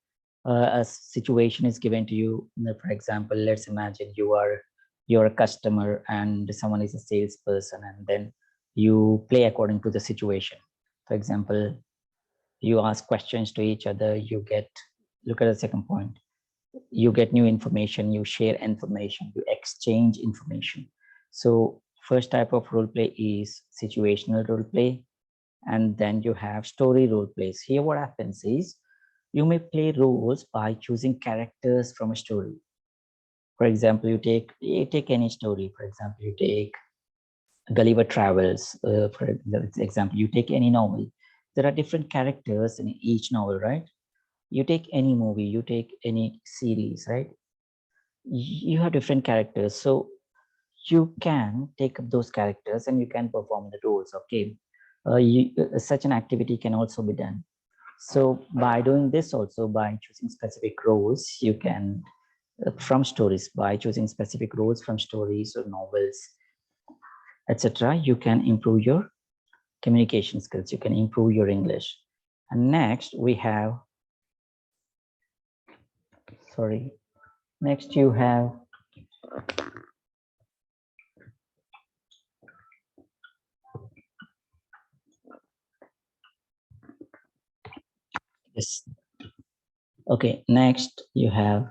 A situation is given to you. For example, let's imagine you're a customer and someone is a salesperson, and then you play according to the situation. For example, you ask questions to each other. Look at the second point. You get new information. You share information. You exchange information. So first type of role play is situational role play. And then you have story role plays. Here what happens is you may play roles by choosing characters from a story. For example, you take any story. For example, you take Gulliver Travels. For example, you take any novel. There are different characters in each novel, right? You take any movie, you take any series, right? You have different characters. So you can take up those characters and you can perform the roles. Okay. Such an activity can also be done. So by doing this also, by choosing specific roles, you can, from stories, by choosing specific roles from stories or novels, etc., you can improve your communication skills. You can improve your English. And next we have, next you have this. Okay, next you have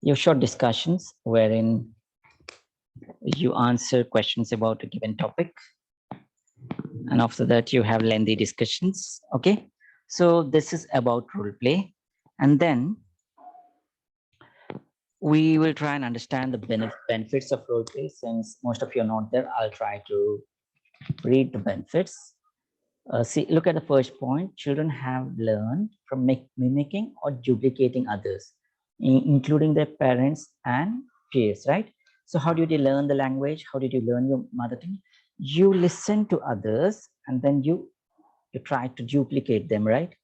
your short discussions wherein you answer questions about a given topic. And after that, you have lengthy discussions. Okay, so this is about role play. And then we will try and understand the benefits of role play. Since most of you are not there, I'll try to read the benefits. See, look at the first point. Children have learned from mimicking or duplicating others, including their parents and peers, right? So how did you learn the language? How did you learn your mother tongue? You listen to others and then you try to duplicate them, right?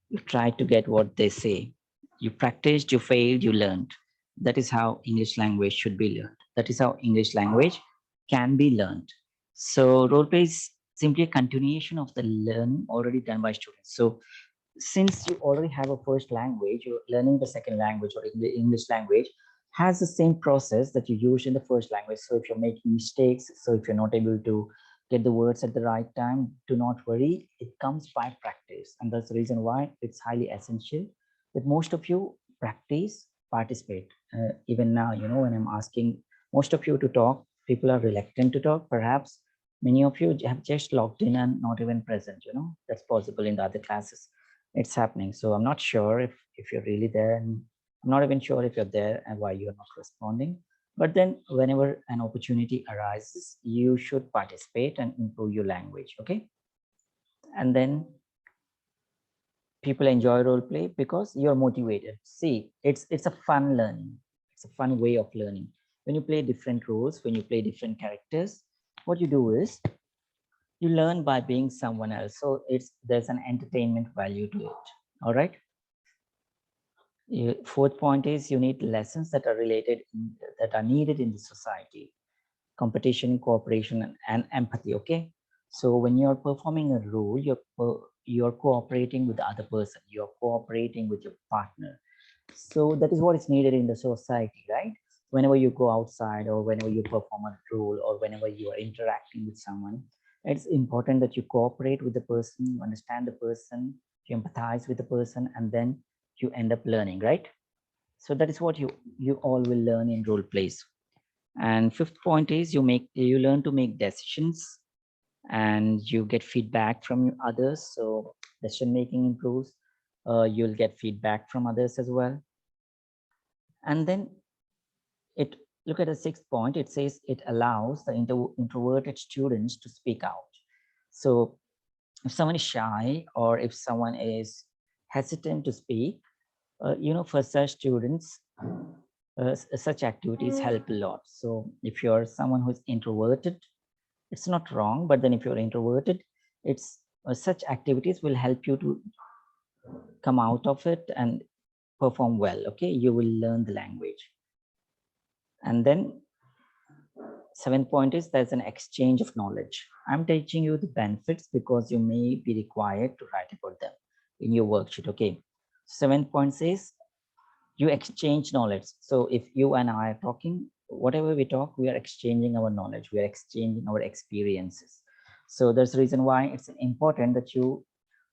You try to get what they say. You practiced, you failed, you learned. That is how English language should be learned. That is how English language can be learned. So role play is simply a continuation of the learning already done by students. So since you already have a first language, you're learning the second language, or the English language has the same process that you used in the first language. So if you're making mistakes, so if you're not able to get the words at the right time, do not worry. It comes by practice. And that's the reason why it's highly essential that most of you practice, participate. Even now, when I'm asking most of you to talk, people are reluctant to talk. Perhaps many of you have just logged in and not even present. That's possible in the other classes. It's happening. So I'm not sure if you're really there, and I'm not even sure if you're there and why you're not responding. But then whenever an opportunity arises, you should participate and improve your language. Okay. And then people enjoy role play because you're motivated. See, it's a fun learning. It's a fun way of learning. When you play different roles, when you play different characters, what you do is You learn by being someone else. So there's an entertainment value to it. All right. Fourth point is you need lessons that are that are needed in the society. Competition, cooperation, and empathy. Okay. So when you're performing a role, you're cooperating with the other person. You're cooperating with your partner. So that is what is needed in the society, right? Whenever you go outside or whenever you perform a role or whenever you are interacting with someone, it's important that you cooperate with the person, you understand the person, you empathize with the person, and then you end up learning, right? So that is what you all will learn in role plays. And fifth point is you learn to make decisions and you get feedback from others. So decision making improves. You'll get feedback from others as well. And then it look at the sixth point. It says it allows the introverted students to speak out. So if someone is shy or if someone is hesitant to speak, for such students, such activities help a lot. So if you're someone who's introverted, it's not wrong, but then if you're introverted, it's such activities will help you to come out of it and perform well. Okay, you will learn the language. And then seventh point is there's an exchange of knowledge. I'm teaching you the benefits because you may be required to write about them in your worksheet. Okay, seventh point says you exchange knowledge. So if you and I are talking, whatever we talk, we are exchanging our knowledge, we are exchanging our experiences. So there's a reason why it's important that you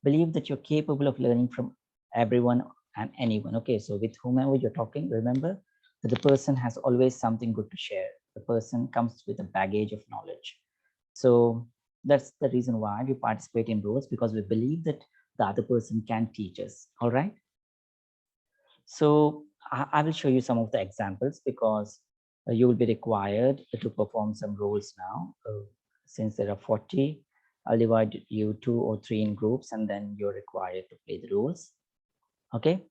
believe that you're capable of learning from everyone and anyone. Okay, so with whomever you're talking, remember that the person has always something good to share. The person comes with a baggage of knowledge. So that's the reason why we participate in roles, because we believe that the other person can teach us. All right. So I will show you some of the examples because you will be required to perform some roles now. Since there are 40, I'll divide you 2 or 3 in groups and then you're required to play the roles. Okay,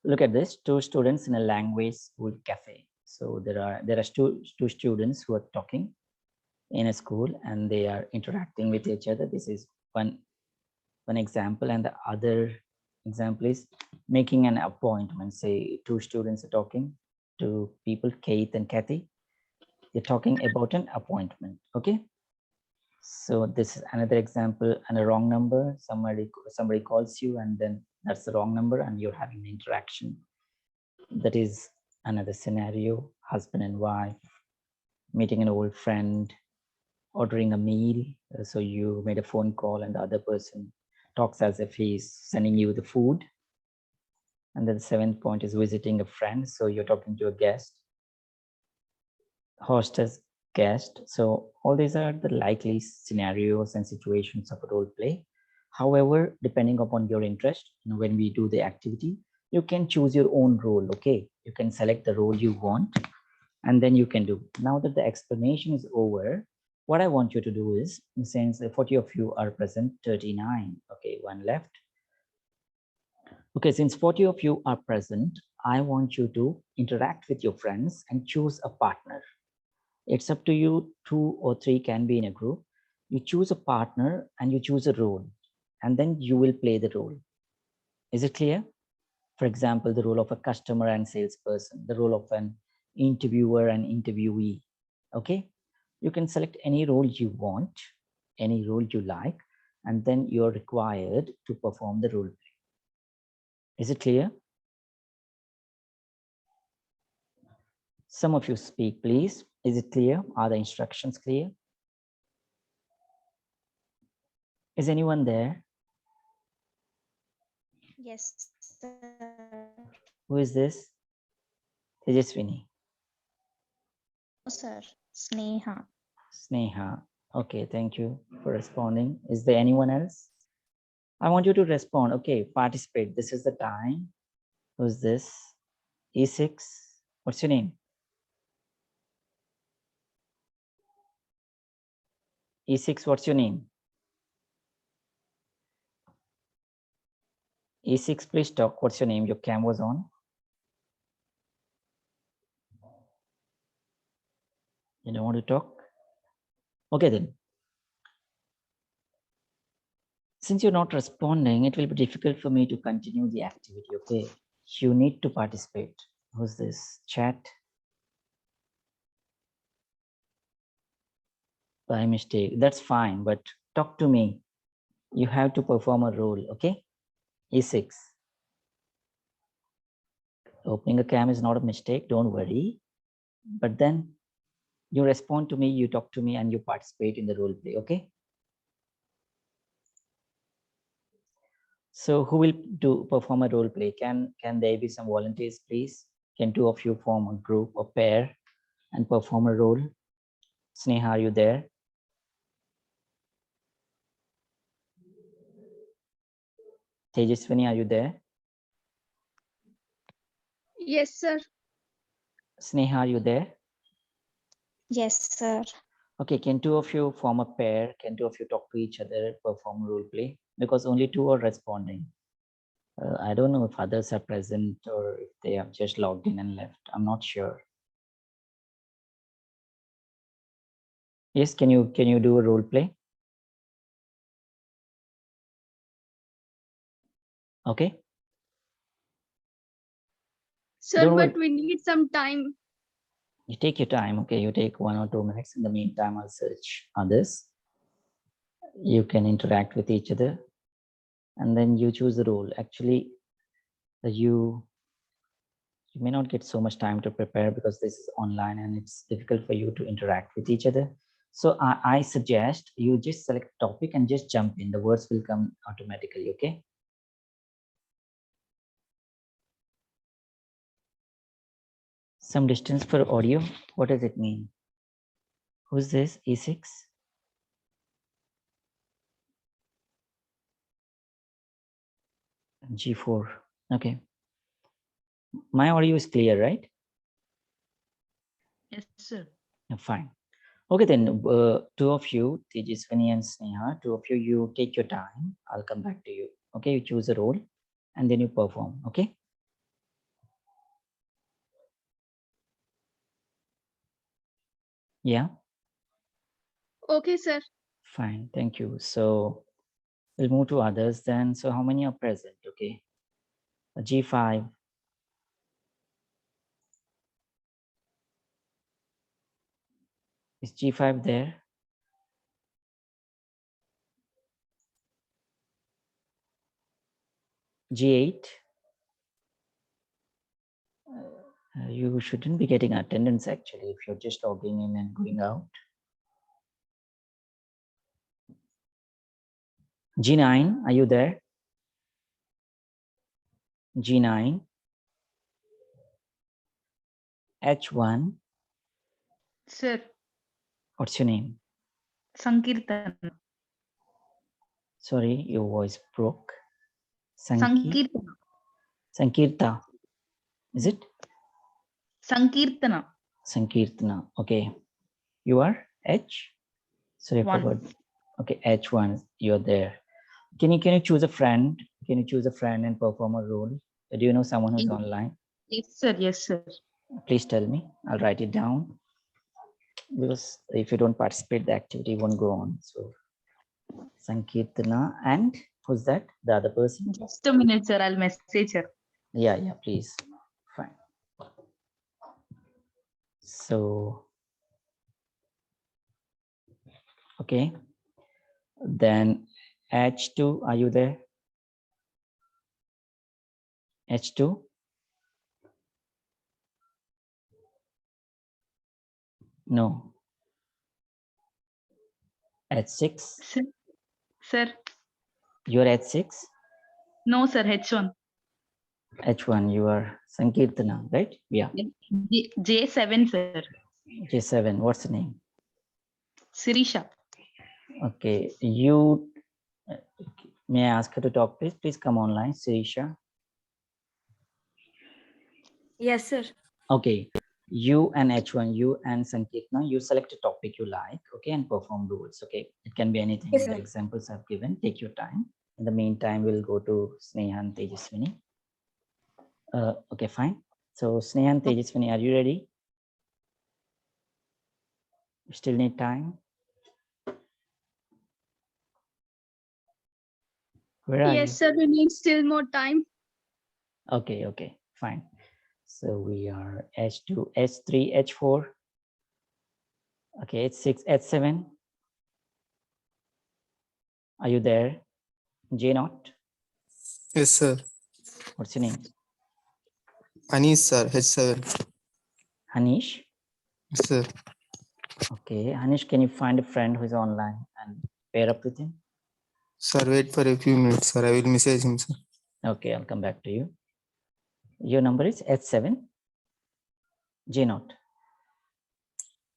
look at this. 2 students in a language school cafe. So there are two students who are talking in a school and they are interacting with each other. This is one example, and the other example is making an appointment. Say 2 students are talking to people, Kate and Kathy. They're talking about an appointment. Okay, so this is another example. And a wrong number, somebody calls you and then that's the wrong number and you're having an interaction. That is another scenario. Husband and wife meeting an old friend, ordering a meal. So you made a phone call and the other person talks as if he's sending you the food. And then the seventh point is visiting a friend. So you're talking to a guest, hostess, guest. So all these are the likely scenarios and situations of a role play. However, depending upon your interest, when we do the activity, you can choose your own role. Okay, you can select the role you want and then you can do. Now that the explanation is over, what I want you to do is, since 40 of you are present, 39, okay, one left. Okay, since 40 of you are present, I want you to interact with your friends and choose a partner. It's up to you, 2 or 3 can be in a group. You choose a partner and you choose a role, and then you will play the role. Is it clear? For example, the role of a customer and salesperson, the role of an interviewer and interviewee. Okay, you can select any role you want, any role you like, and then you're required to perform the role play. Is it clear? Some of you speak, please. Is it clear? Are the instructions clear? Is anyone there? Yes, sir. Who is this? Tejaswini. No, sir. Sneha. Sneha. Okay, thank you for responding. Is there anyone else? I want you to respond. Okay, participate. This is the time. Who's this? E6. What's your name? E6, what's your name? E6, please talk. What's your name? Your cam was on. You don't want to talk? Okay then. Since you're not responding, it will be difficult for me to continue the activity, okay? You need to participate. Who's this? Chat? By mistake. That's fine, but talk to me. You have to perform a role, okay? E6. Opening a cam is not a mistake, don't worry. But then you respond to me, you talk to me, and you participate in the role play, okay? So who will perform a role play? Can there be some volunteers, please? Can two of you form a group or pair and perform a role? Sneha, are you there? Tejaswini, are you there? Yes, sir. Sneha, are you there? Yes, sir. Okay, can two of you form a pair? Can two of you talk to each other, perform role play? Because only two are responding. I don't know if others are present or if they have just logged in and left. I'm not sure. Yes, can you do a role play? Okay. Sir, Don't worry. but we need some time. You take your time, okay? You take 1 or 2 minutes. In the meantime, I'll search others. You can interact with each other and then you choose the role. Actually, you may not get so much time to prepare because this is online and it's difficult for you to interact with each other. So I suggest you just select topic and just jump in. The words will come automatically, okay? Some distance for audio. What does it mean? Who's this? E6? G4. Okay. My audio is clear, right? Yes, sir. Fine. Okay, then two of you, Tejaswini and Sneha, two of you, you take your time. I'll come back to you. Okay, you choose a role and then you perform. Okay. Yeah. Okay, sir. Fine. Thank you. So we'll move to others then. So how many are present? Okay. G5. Is G5 there? G8. You shouldn't be getting attendance actually if you're just logging in and going out. G9, are you there? G9. H1. Sir, What's your name? Sankirtan. Sorry, your voice broke. Sankirtana. Sankirta. Is it? Sankirtana. Sankirtana. Okay. You are H? Sorry, I One. forgot. Okay, H1, you're there. Can you choose a friend? Can you choose a friend and perform a role? Do you know someone who's online? Yes, sir. Yes, sir. Please tell me. I'll write it down. Because if you don't participate, the activity won't go on. So Sankirtana and who's that? The other person? Just a minute, sir. I'll message her. Yeah, please. Fine. So, okay. Then H2, are you there? H2? No. H6? Sir. Sir. You're H6? No, sir. H1. H1, you are Sankirtana, right? Yeah. J7, sir. J7, what's the name? Sirisha. Okay, you, may I ask her to talk, please? Please come online, Sirisha. Yes, sir. Okay, you and H1, you and Sankirtana, you select a topic you like, okay, and perform rules, okay? It can be anything. Yes, The sir. examples I've given, take your time. In the meantime, we'll go to Sneha and Tejaswini. Okay, fine. So Sneha and Tejaswini, are you ready? You still need time? Where are Yes, you? sir. We need still more time. Okay, okay, fine. So we are H2, H3, H4. Okay, H6, H7. Are you there? J naught. Yes, sir. What's your name? Anish, sir. H7. Hanish. Yes, sir. Okay, Hanish, can you find a friend who's online and pair up with him? Sir, wait for a few minutes, sir. I will message him, sir. Okay, I'll come back to you. Your number is H7, J naught.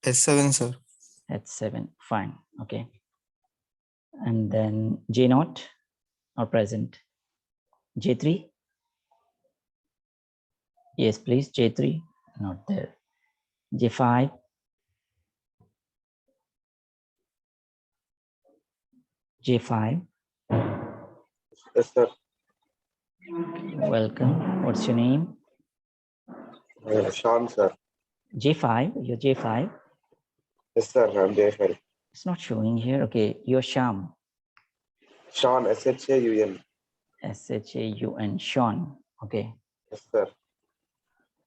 H7, sir. H7, fine. Okay. And then J naught or present. J3. Yes, please. J3, not there. J5. J5. Yes, sir. Welcome. What's your name? Sean, sir. J5. You're J5. Yes, sir. I'm Jayfari. It's not showing here. Okay. You're Sham. Sean, SHAUN. SHAUN. Sean. Okay. Yes, sir.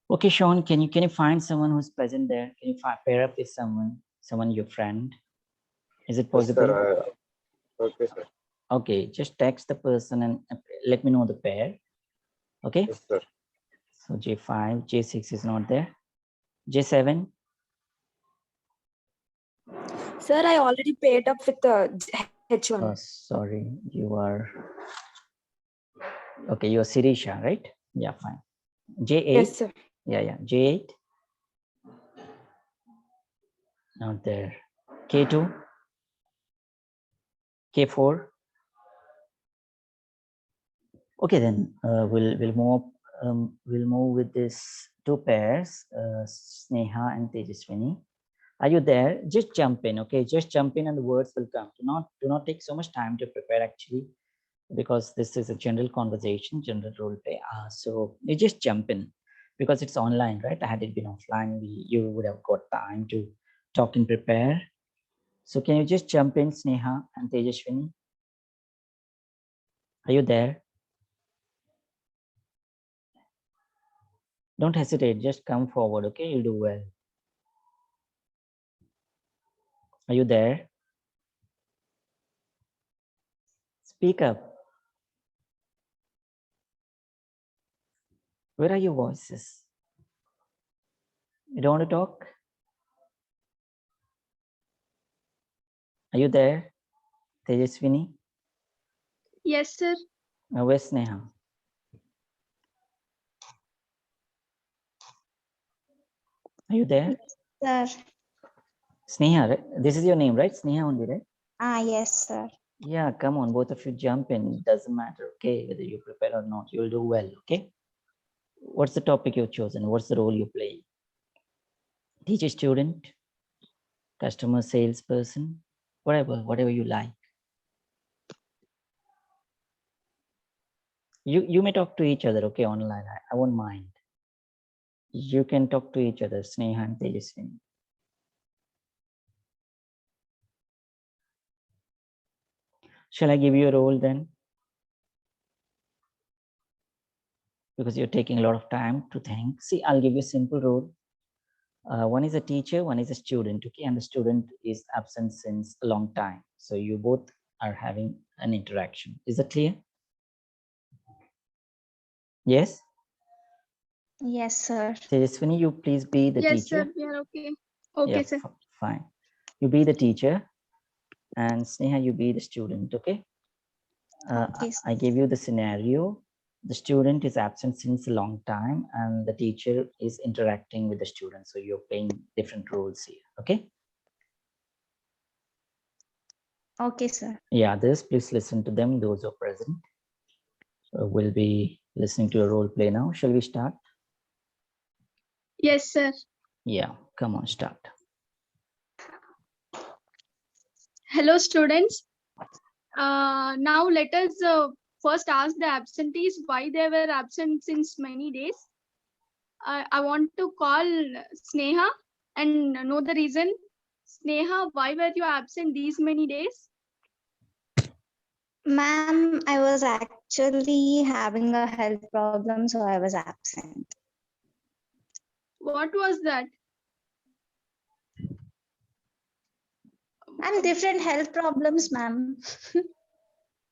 Okay, Sean, can you find someone who's present there? Can you pair up with someone your friend? Is it Yes, possible? sir. Okay, sir. Okay, just text the person and let me know the pair. Okay. Yes, sir. So J5, J6 is not there. J7. Sir, I already paired up with the H1. Oh, sorry, you are. Okay, you're Sirisha, right? Yeah, fine. J8. Yes, sir. Yeah. J8. Not there. K2. K4. Okay, then we'll move with this two pairs, Sneha and Tejaswini. Are you there? Just jump in, okay? Just jump in and the words will come. Do not take so much time to prepare actually, because this is a general conversation, general role play. So you just jump in because it's online, right? Had it been offline, you would have got time to talk and prepare. So can you just jump in, Sneha and Tejaswini? Are you there? Don't hesitate, just come forward, okay? You'll do well. Are you there? Speak up. Where are your voices? You don't want to talk? Are you there, Tejaswini? Yes, sir. Where's Sneha? Are you there? Sir. Sneha, right? This is your name, right? Sneha only, right? Yes, sir. Yeah, come on, both of you jump in. Doesn't matter, okay? Whether you prepare or not, you'll do well, okay? What's the topic you've chosen? What's the role you play? Teacher, student, customer, salesperson, whatever you like. You may talk to each other, okay, online. I won't mind. You can talk to each other, Sneha and Tejaswini. Shall I give you a role then? Because you're taking a lot of time to think. See, I'll give you a simple role. One is a teacher, one is a student, okay? And the student is absent since a long time. So you both are having an interaction. Is that clear? Yes? Yes, sir. Tejaswini, you please be the Yes, teacher. sir. We are okay. Okay, sir. Fine. You be the teacher and Sneha, you be the student, okay? Okay, I give you the scenario. The student is absent since a long time and the teacher is interacting with the student. So you're playing different roles here, okay? Okay, sir. Yeah, others, please listen to them, those who are present. We'll be listening to a role play now. Shall we start? Yes, sir. Yeah, come on, start. Hello, students. Now let us first ask the absentees why they were absent since many days. I want to call Sneha and know the reason. Sneha, why were you absent these many days? Ma'am, I was actually having a health problem, so I was absent. What was that? And different health problems, ma'am.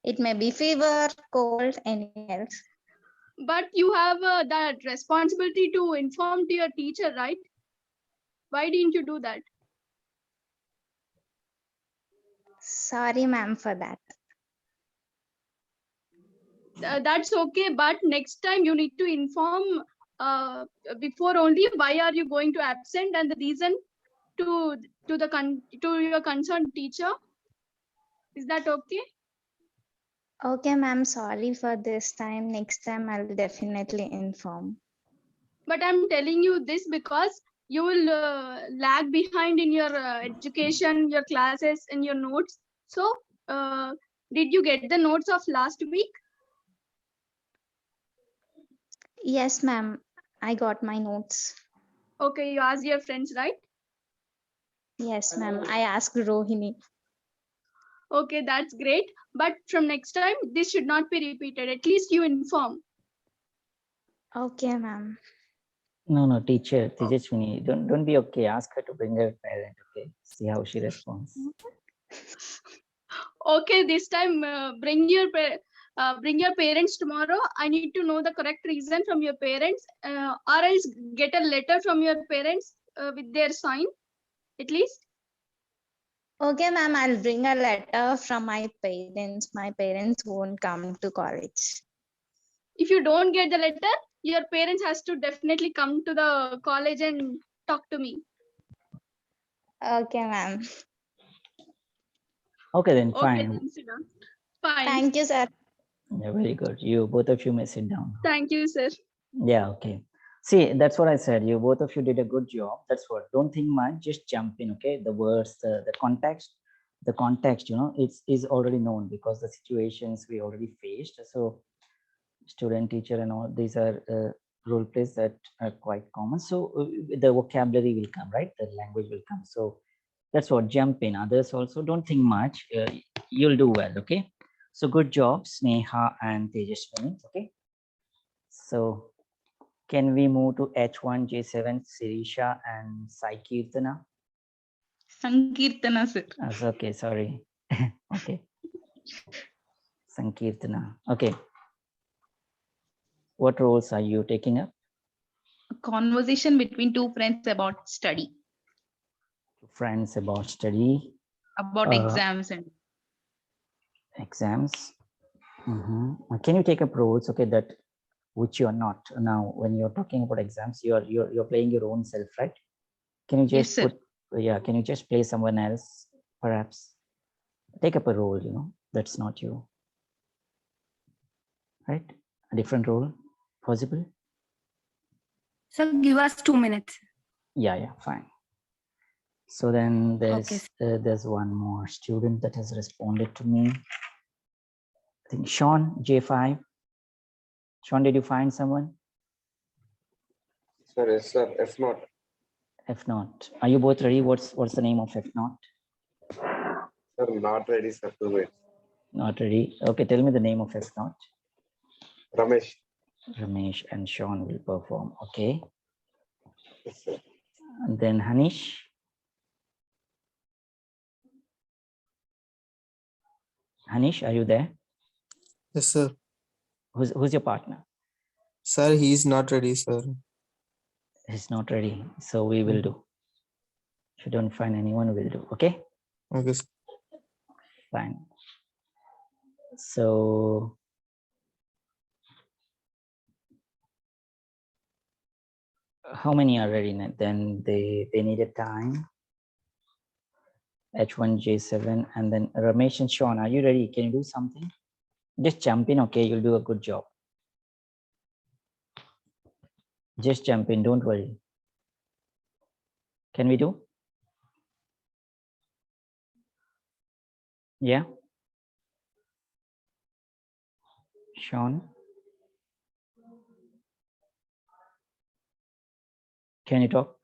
It may be fever, cold, anything else. But you have that responsibility to inform to your teacher, right? Why didn't you do that? Sorry, ma'am, for that. That's okay, but next time you need to inform before only why are you going to absent and the reason to to your concerned teacher. Is that okay? Okay, ma'am, sorry for this time. Next time I'll definitely inform. But I'm telling you this because you will lag behind in your education, your classes, and your notes. So, did you get the notes of last week? Yes, ma'am, I got my notes. Okay, you asked your friends, right? Yes, ma'am, I asked Rohini. Okay, that's great. But from next time, this should not be repeated. At least you inform. Okay, ma'am. No, teacher, Tejaswini, don't be okay. Ask her to bring her parent, okay? See how she responds. Okay, this time bring your parents tomorrow. I need to know the correct reason from your parents, or else get a letter from your parents with their sign, at least. Okay, ma'am, I'll bring a letter from my parents. My parents won't come to college. If you don't get the letter, your parents has to definitely come to the college and talk to me. Okay, ma'am. Okay, then Okay, fine. then sit down. Fine. Thank you, sir. Yeah, very good. You both of you may sit down. Thank you, sir. Yeah, okay. See, that's what I said. You both of you did a good job. That's what. Don't think much. Just jump in. Okay, the words, the context. You know, it's is already known because the situations we already faced. So, student, teacher, and all these are role plays that are quite common. So the vocabulary will come, right? The language will come. So that's what. Jump in. Others also don't think much. You'll do well. Okay. So good job, Sneha and Tejaswini. Okay. So can we move to H1J7, Sirisha and Saikirtana? Sankirtana, sir. Okay, sorry. Okay. Sankirtana. Okay. What roles are you taking up? A conversation between two friends about study, Friends about study, about exams and exams. Can you take up roles? Okay, that which you are not now. When you're talking about exams, you're playing your own self, right? Can you yes, just sir. can you just play someone else, perhaps? Take up a role, you know, that's not you. Right? A different role possible? So give us 2 minutes. Yeah, fine. So then there's one more student that has responded to me. I think Sean, J5. Sean, did you find someone? Sir, yes, sir. If not, If not, are you both ready? What's the name of if not? sir, not ready, sir. To wait. Not ready. Okay, tell me the name of if not. Ramesh. Ramesh and Sean will perform. Okay. Yes, sir. And then Hanish. Hanish, are you there? Yes, sir. Who's your partner? Sir, he is not ready, sir. He's not ready. So we will do. If you don't find anyone, we'll do. Okay. Okay, sir. Fine. So how many are ready? Then they needed time. H1J7 and then Ramesh and Sean, are you ready? Can you do something? Just jump in, okay? You'll do a good job. Just jump in, don't worry. Can we do? Yeah. Sean. Can you talk?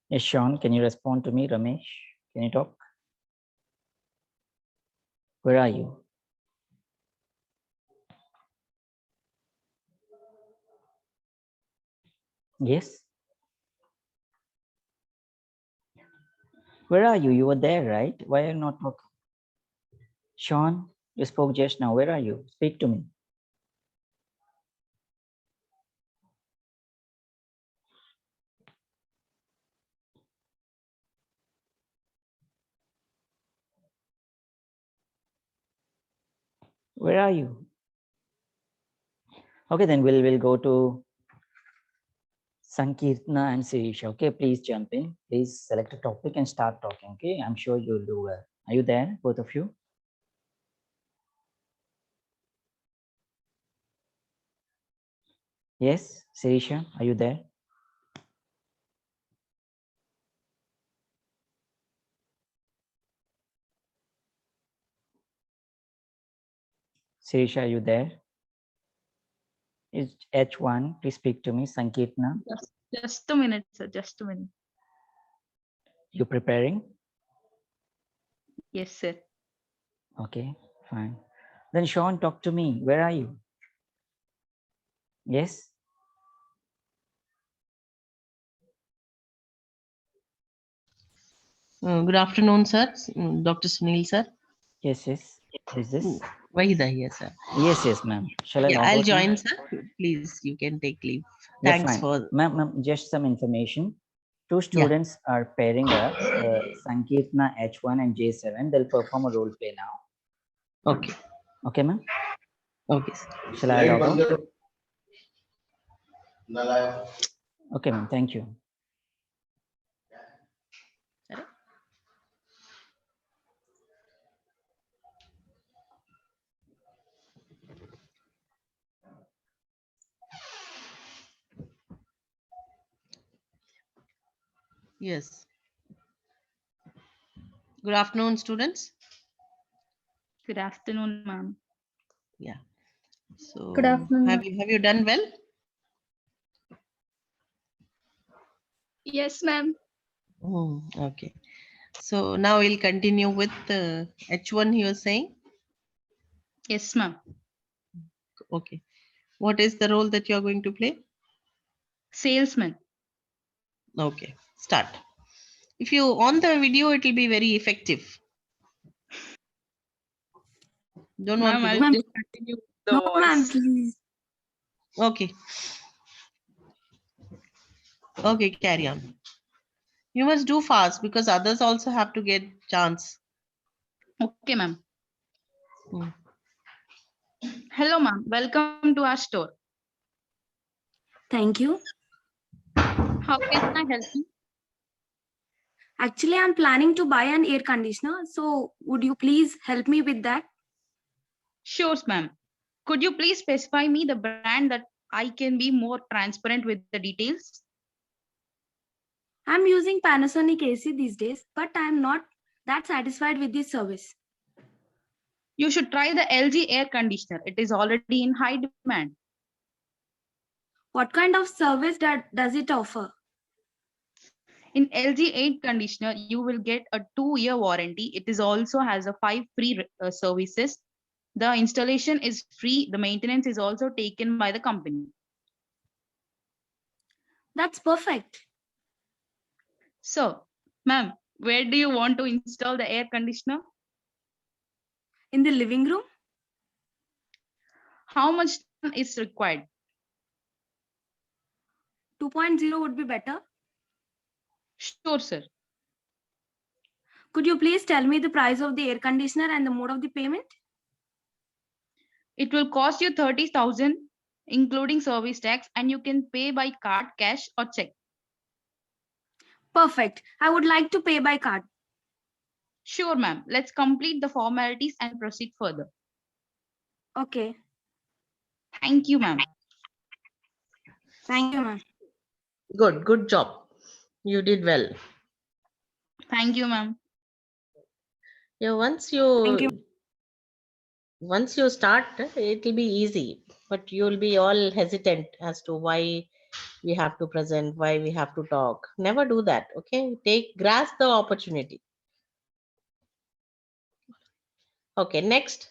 Yes, Sean, can you respond to me? Ramesh, can you talk? Where are you? Yes. Where are you? You were there, right? Why are you not talking? Sean, you spoke just now. Where are you? Speak to me. Where are you? Okay, then we'll go to Sankirtana and Sirisha. Okay, please jump in. Please select a topic and start talking. Okay, I'm sure you'll do well. Are you there, both of you? Yes, Sirisha, are you there? Sirisha, are you there? Is H1, please speak to me. Sankirtana, Just a minute, sir. Just a minute. you preparing? Yes, sir. Okay, fine. Then Sean, talk to me. Where are you? Yes? Good afternoon, sir. Dr. Sunil, sir. Yes, yes. Who is this? Vahida here, sir. Yes, ma'am. Shall I Yeah, log I'll out now? join, sir. Please, you can take leave. Yeah, Thanks fine. for. Ma'am, just some information. Two Yeah. students are pairing up, Sankirtana H1 and J7. They'll perform a role play now. Okay. Okay, ma'am? Okay, sir. Shall I log out? Okay, ma'am. Thank you. Yes. Good afternoon, students. Good afternoon, ma'am. Yeah. So Good afternoon, have you done well? Yes, ma'am. Okay. So now we'll continue with H1 you were saying. Yes, ma'am. Okay. What is the role that you're going to play? Salesman. Okay. Start. If you on the video, it will be very effective. Don't want Ma'am, to I'll do. just continue the No, ma'am, voice. please. Okay. Okay, carry on. You must do fast because others also have to get chance. Okay, ma'am. Hmm. Hello, ma'am. Welcome to our store. Thank you. How can I help you? Actually, I'm planning to buy an air conditioner. So would you please help me with that? Sure, ma'am. Could you please specify me the brand that I can be more transparent with the details? I'm using Panasonic AC these days, but I'm not that satisfied with this service. You should try the LG air conditioner. It is already in high demand. What kind of service does it offer? In LG air conditioner, you will get a 2-year warranty. It is also has a 5 free services. The installation is free. The maintenance is also taken by the company. That's perfect. So, ma'am, where do you want to install the air conditioner? In the living room? How much time is required? 2.0 would be better. Sure, sir. Could you please tell me the price of the air conditioner and the mode of the payment? It will cost you 30,000, including service tax, and you can pay by card, cash, or check. Perfect. I would like to pay by card. Sure, ma'am. Let's complete the formalities and proceed further. Okay. Thank you, ma'am. Thank you, ma'am. Good job. You did well. Thank you, ma'am. Yeah, once Thank you start, it will be easy, but you'll be all hesitant as to why we have to present, why we have to talk. Never do that. Okay. Grasp the opportunity. Okay. Next.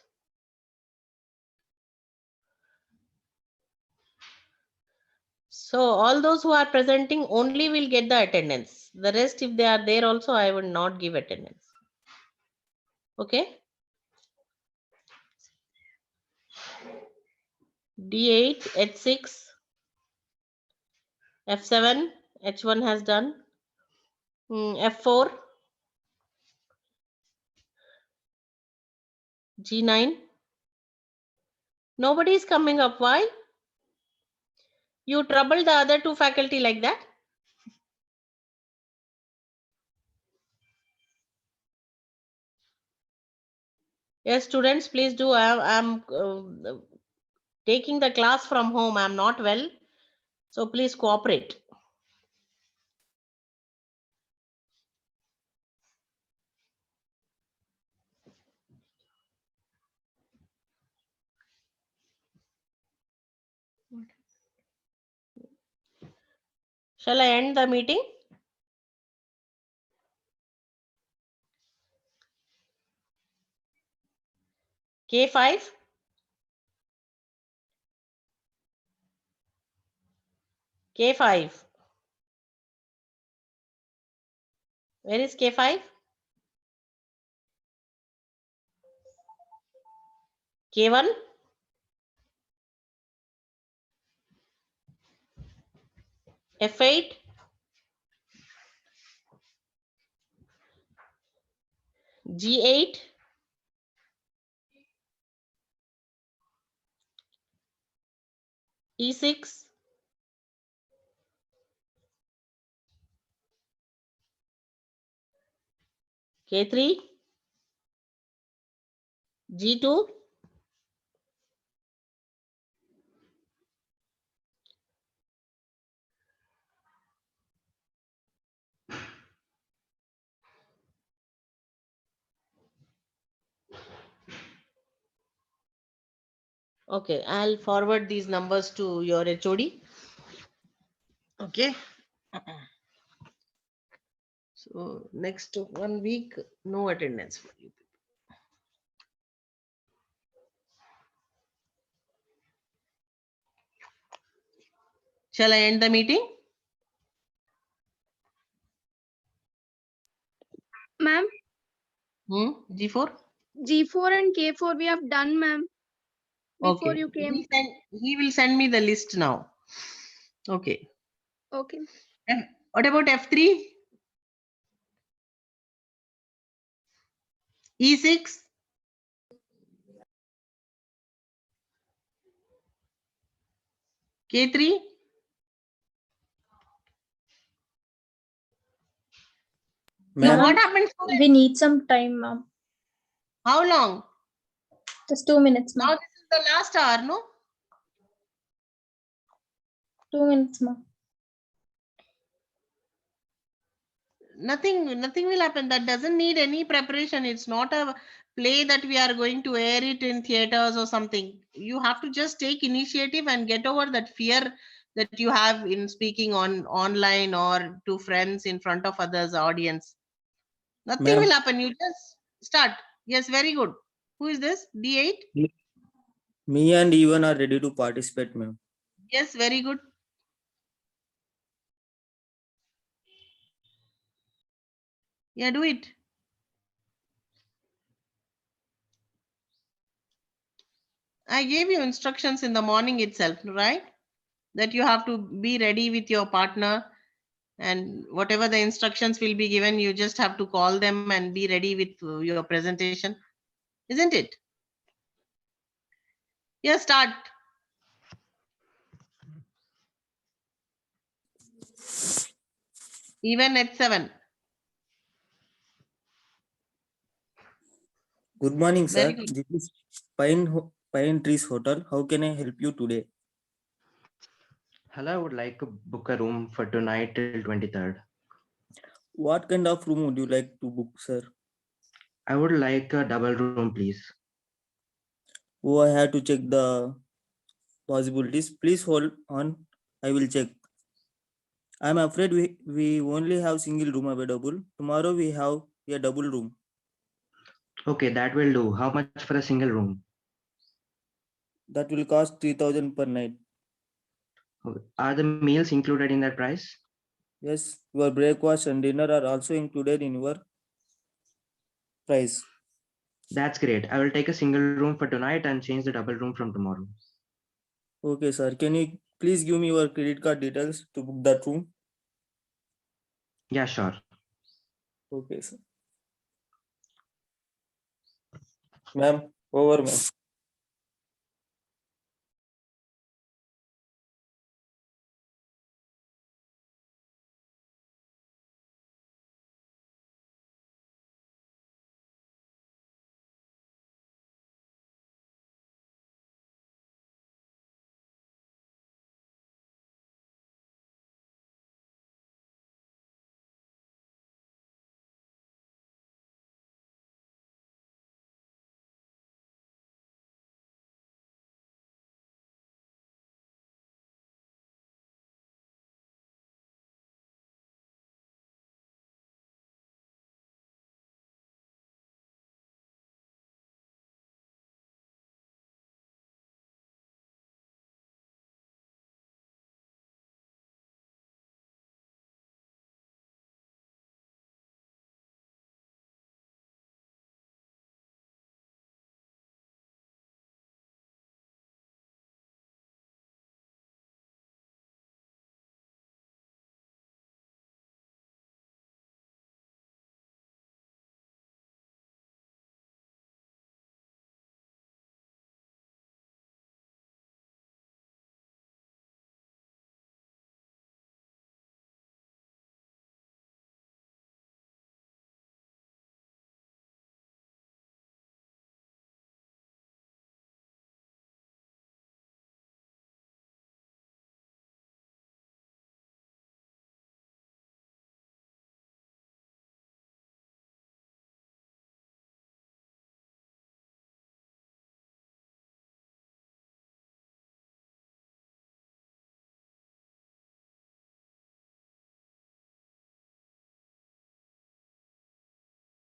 So all those who are presenting only will get the attendance. The rest, if they are there also, I will not give attendance. Okay. D8, H6, F7, H1 has done. F4, G9. Nobody is coming up. Why? You trouble the other two faculty like that? Yes, students, please do. I'm taking the class from home. I'm not well. So please cooperate. Shall I end the meeting? K5. K5. Where is K5? K1. F8. G8. E6. K3. G2. Okay, I'll forward these numbers to your HOD. Okay. So next 1 week, no attendance for you. Shall I end the meeting? Ma'am, G4? G4 and K4 we have done, ma'am. Before Okay. you came. He will send me the list now. Okay. Okay. And what about F3? E6? K3? No, Ma'am, what happened? We need some time, ma'am. How long? Just 2 minutes, Now ma'am. this is the last hour, no? 2 minutes, ma'am. Nothing will happen. That doesn't need any preparation. It's not a play that we are going to air it in theaters or something. You have to just take initiative and get over that fear that you have in speaking online or to friends in front of others audience. Nothing ma'am, will happen. You just start. Yes, very good. Who is this? D8? me and Evan are ready to participate, ma'am. Yes, very good. Yeah, do it. I gave you instructions in the morning itself, right? That you have to be ready with your partner, and whatever the instructions will be given, you just have to call them and be ready with your presentation, isn't it? Yeah, start. Even at 7. Good morning, Very sir. good. This is Pine Trees Hotel. How can I help you today? Hello, I would like to book a room for tonight till 23rd. What kind of room would you like to book, sir? I would like a double room, please. Oh, I have to check the possibilities. Please hold on. I will check. I'm afraid we only have single room available. Tomorrow we have a double room. Okay, that will do. How much for a single room? That will cost 3,000 per night. Okay. Are the meals included in that price? Yes, your breakfast and dinner are also included in your price. That's great. I will take a single room for tonight and change the double room from tomorrow. Okay, sir. Can you please give me your credit card details to book that room? Yeah, sure. Okay, sir. Ma'am, over, ma'am.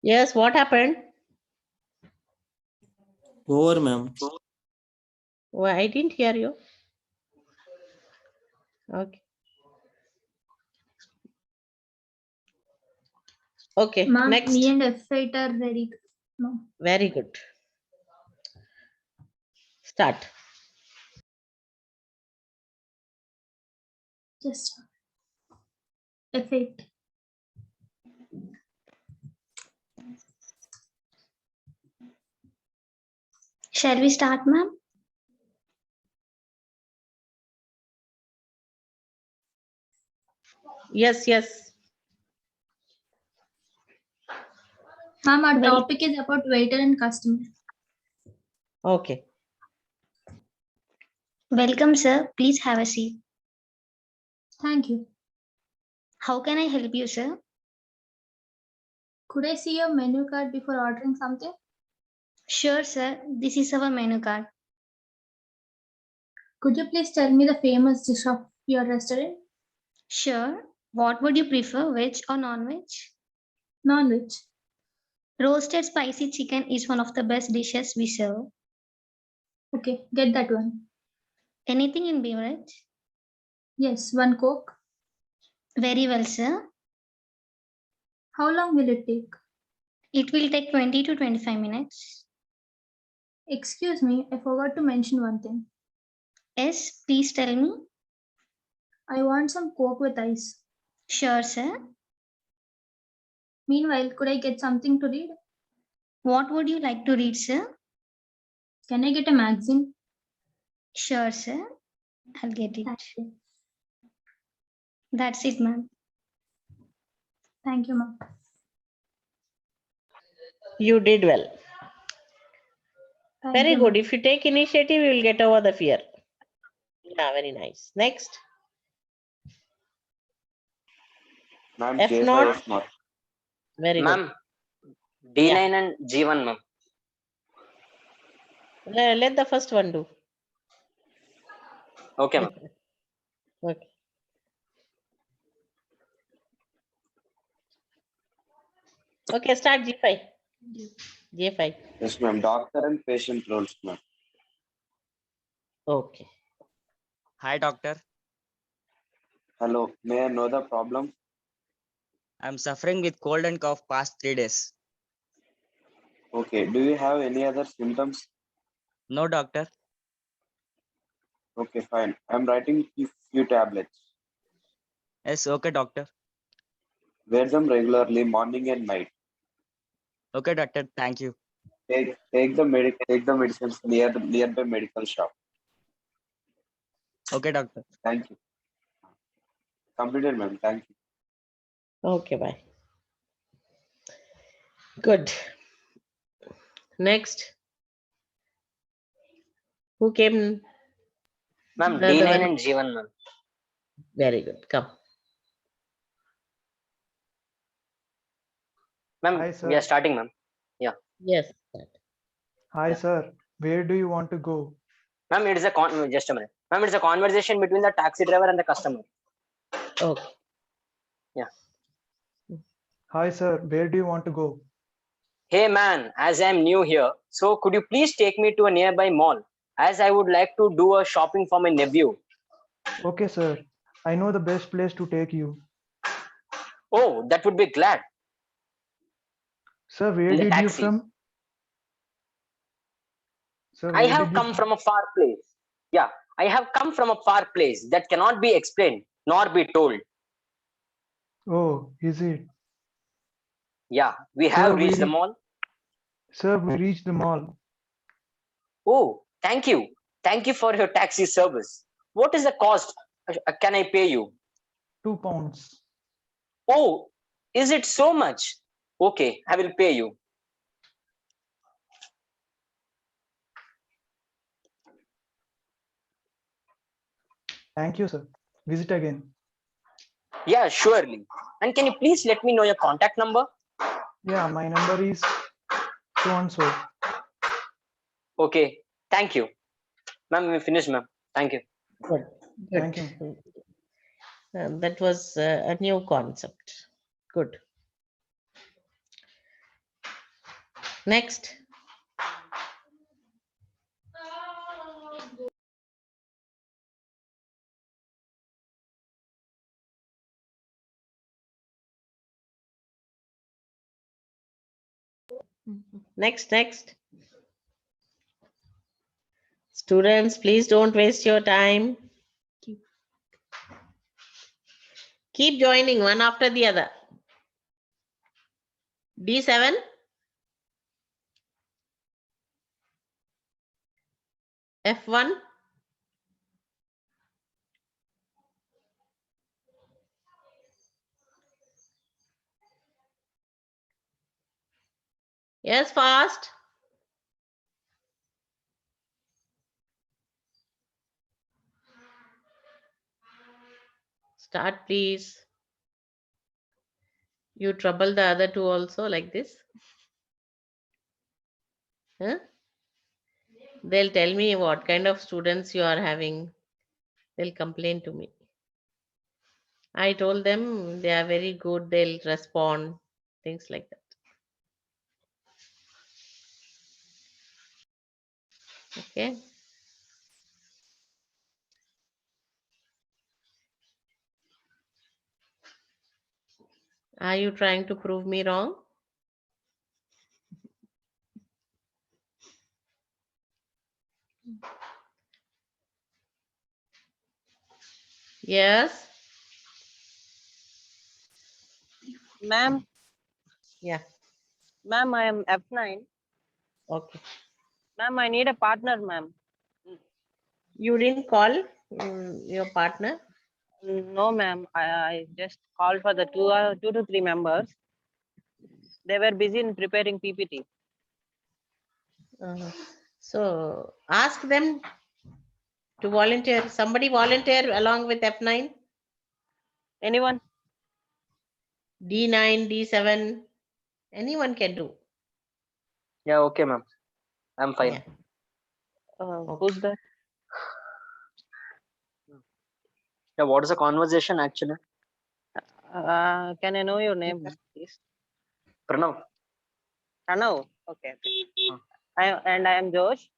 Yes, what happened? Over, ma'am. Oh, I didn't hear you. Okay. Okay, Ma'am, next. me and F8 are ready. No. Very good. Start. Just F8. Shall we start, ma'am? Yes, yes. Ma'am, our topic is about waiter and customer. Okay. Welcome, sir. Please have a seat. Thank you. How can I help you, sir? Could I see your menu card before ordering something? Sure, sir. This is our menu card. Could you please tell me the famous dish of your restaurant? Sure. What would you prefer, veg or non-veg? Non-veg. Roasted spicy chicken is one of the best dishes we serve. Okay, get that one. Anything in beverage? Yes, one Coke. Very well, sir. How long will it take? It will take 20 to 25 minutes. Excuse me, I forgot to mention one thing. Yes, please tell me. I want some Coke with ice. Sure, sir. Meanwhile, could I get something to read? What would you like to read, sir? Can I get a magazine? Sure, sir. I'll get it. That's it, ma'am. Thank you, ma'am. You did well. Thank Very you, good. ma'am. If you take initiative, you will get over the fear. Yeah, very nice. Next. Ma'am, F K5 not. F not. Very good. Ma'am, D9 and G1, ma'am. Let the first one do. Okay, ma'am. Okay. Okay, start G5. J5. Yes, ma'am. Doctor and patient roles, ma'am. Okay. Hi, doctor. Hello. May I know the problem? I'm suffering with cold and cough past 3 days. Okay. Do you have any other symptoms? No, doctor. Okay, fine. I'm writing few tablets. Yes, okay, doctor. Wear them regularly, morning and night. Okay, doctor. Thank you. Take the medicines near the nearby medical shop. Okay, doctor. Thank you. Completed, ma'am. Thank you. Okay, bye. Good. Next. Who came? Ma'am, The D9 one. and G1, ma'am. Very good. Come. Ma'am, Hi, we sir. are starting, ma'am. Yeah. Yes. Hi, sir. Where do you want to go? Ma'am, it is a just a minute. Ma'am, it's a conversation between the taxi driver and the customer. Okay. Yeah. Hi, sir. Where do you want to go? Hey man, as I'm new here, so could you please take me to a nearby mall, as I would like to do a shopping for my nephew. Okay, sir. I know the best place to take you. Oh, that would be glad. Sir, where In the did you taxi. from? Sir, I where have did you come from a far place. Yeah, I have come from a far place that cannot be explained nor be told. Oh, is it? Yeah, we Sir, have reached the mall. Sir, we reached the mall. Oh, thank you. Thank you for your taxi service. What is the cost? Can I pay you? £2. Oh, is it so much? Okay, I will pay you. Thank you, sir. Visit again. Yeah, surely. And can you please let me know your contact number? Yeah, my number is so and so. Okay, thank you. Ma'am, we finished, ma'am. Thank you. Good. Good. Thank you. That was a new concept. Good. Next. Next. Students, please don't waste your time. Keep joining one after the other. D7. F1. Yes, fast. Start, please. You trouble the other two also like this. Huh? They'll tell me what kind of students you are having. They'll complain to me. I told them they are very good. They'll respond. Things like that. Okay. Are you trying to prove me wrong? Yes. Ma'am, Yeah. ma'am, I am F9. Okay. Ma'am, I need a partner, ma'am. You didn't call your partner? No, ma'am. I just called for the two to three members. They were busy in preparing PPT. So ask them to volunteer. Somebody volunteer along with F9. Anyone? D9, D7. Anyone can do. Yeah, okay, ma'am. I'm fine. Yeah. Who's that? Yeah, what is the conversation actually? Can I know your name, please? Pranav. Pranav. Okay. I am Josh.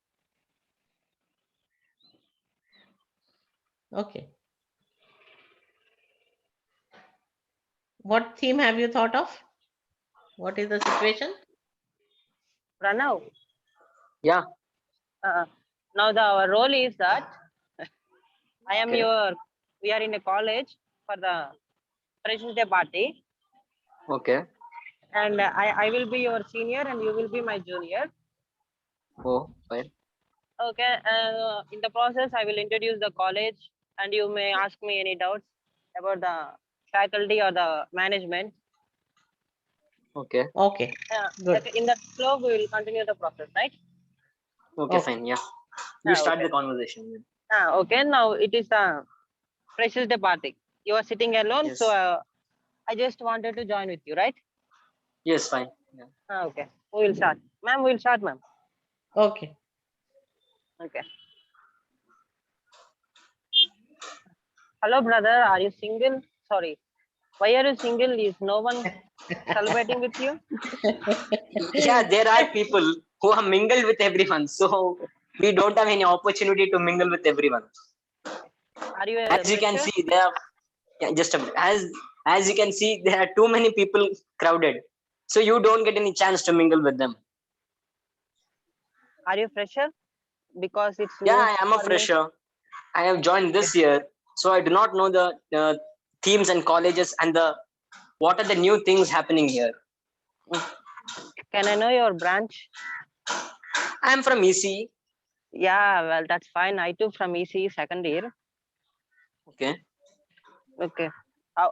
Okay. What theme have you thought of? What is the situation? Pranav. Yeah. Now our role is that I am Okay. we are in a college for the Freshers Day party, Okay. and I will be your senior and you will be my junior. Oh, fine. Okay, in the process, I will introduce the college and you may ask me any doubts about the faculty or the management. Okay. Okay. Good. In that flow, we will continue the process, right? Okay, fine. Yeah. You start the conversation. Okay, now it is the Freshers Day party. You are sitting alone, Yes. so I just wanted to join with you, right? Yes, fine. Yeah. Okay, we will start. Ma'am, we will start, ma'am. Okay. Okay. Hello, brother. Are you single? Sorry. Why are you single? Is no one celebrating with you? Yeah, there are people who are mingled with everyone. So we don't have any opportunity to mingle with everyone. Are you a As you can fresher? see, there are just a, as you can see, there are too many people crowded. So you don't get any chance to mingle with them. Are you fresher? Because it's Yeah, new I am a for me. fresher. I have joined this year, so I do not know the themes and colleges and the what are the new things happening here. Can I know your branch? I am from EC. Yeah, well, that's fine. I too from EC second year. Okay. Okay.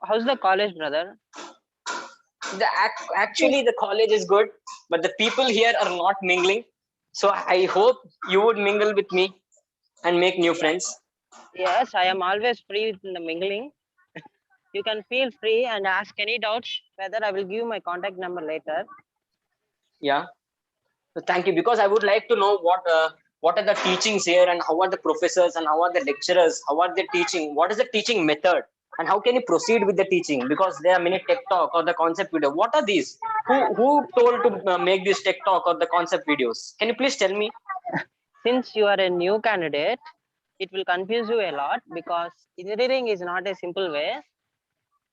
How's the college, brother? Actually, the college is good, but the people here are not mingling. So I hope you would mingle with me and make new friends. Yes, I am always free in the mingling. You can feel free and ask any doubts. Whether I will give you my contact number later. Yeah. So thank you, because I would like to know what are the teachings here and how are the professors and how are the lecturers, how are they teaching, what is the teaching method, and how can you proceed with the teaching, because there are many tech talk or the concept video. What are these? Who told to make this tech talk or the concept videos? Can you please tell me? Since you are a new candidate, it will confuse you a lot because engineering is not a simple way.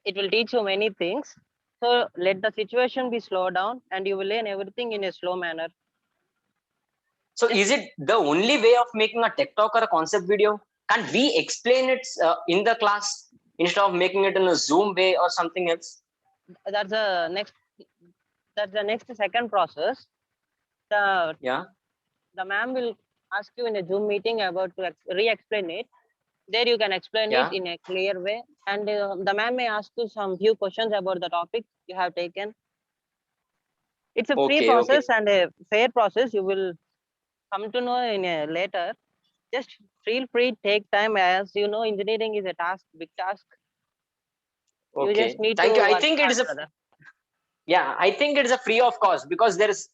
It will teach you many things. So let the situation be slowed down and you will learn everything in a slow manner. So is it the only way of making a tech talk or a concept video? Can't we explain it in the class instead of making it in a Zoom way or something else? That's the next second process. The ma'am will ask you in a Zoom meeting about to re-explain it. There you can explain it in a clear way, and the ma'am may ask you some few questions about the topic you have taken. It's a free process and a fair process. You will come to know in a later. Just feel free, take time. As you know, engineering is a task, big task. You just need Thank to you. I work think it hard, is a brother. I think it is a free of cost, because there's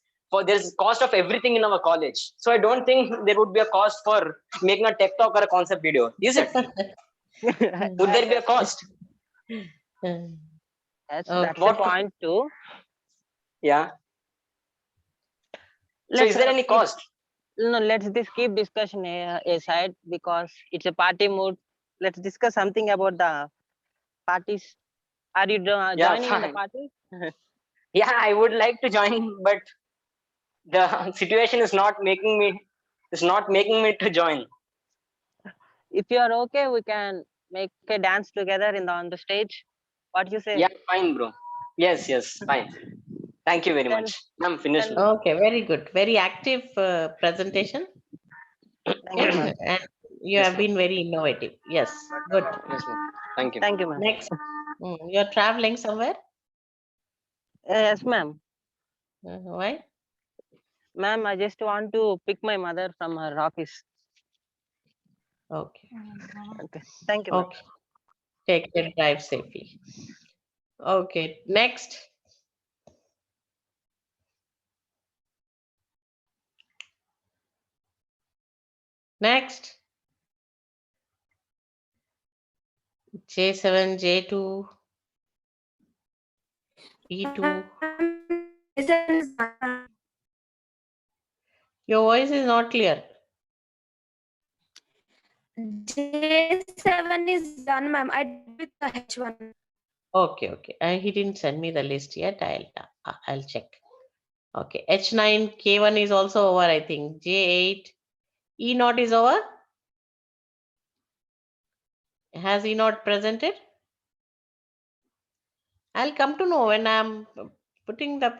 cost of everything in our college. So I don't think there would be a cost for making a tech talk or a concept video. Is it? Would there be a cost? That's the point too. Yeah. So is there any cost? No, let's just keep discussion aside because it's a party mood. Let's discuss something about the parties. Are you joining in the party? Yeah, I would like to join, but the situation is not making me to join. If you are okay, we can make a dance together on the stage. What you say? Yeah, fine, bro. Yes, fine. Thank you very much. I'm finished. Okay, very good. Very active presentation. Okay. And you have been very innovative. Yes, good. Yes, ma'am. Thank you. Thank you, ma'am. Next, you're traveling somewhere? Yes, ma'am. Why? Ma'am, I just want to pick my mother from her office. Okay. Okay. Thank you, ma'am. Okay. Take care. Drive safely. Okay. Next. Next. J7, J2, E2. Your voice is not clear. J7 is done, ma'am. I did with the H1. Okay, okay. He didn't send me the list yet. I'll check. Okay. H9, K1 is also over, I think. J8, E0 is over. Has he not presented? I'll come to know when I'm putting the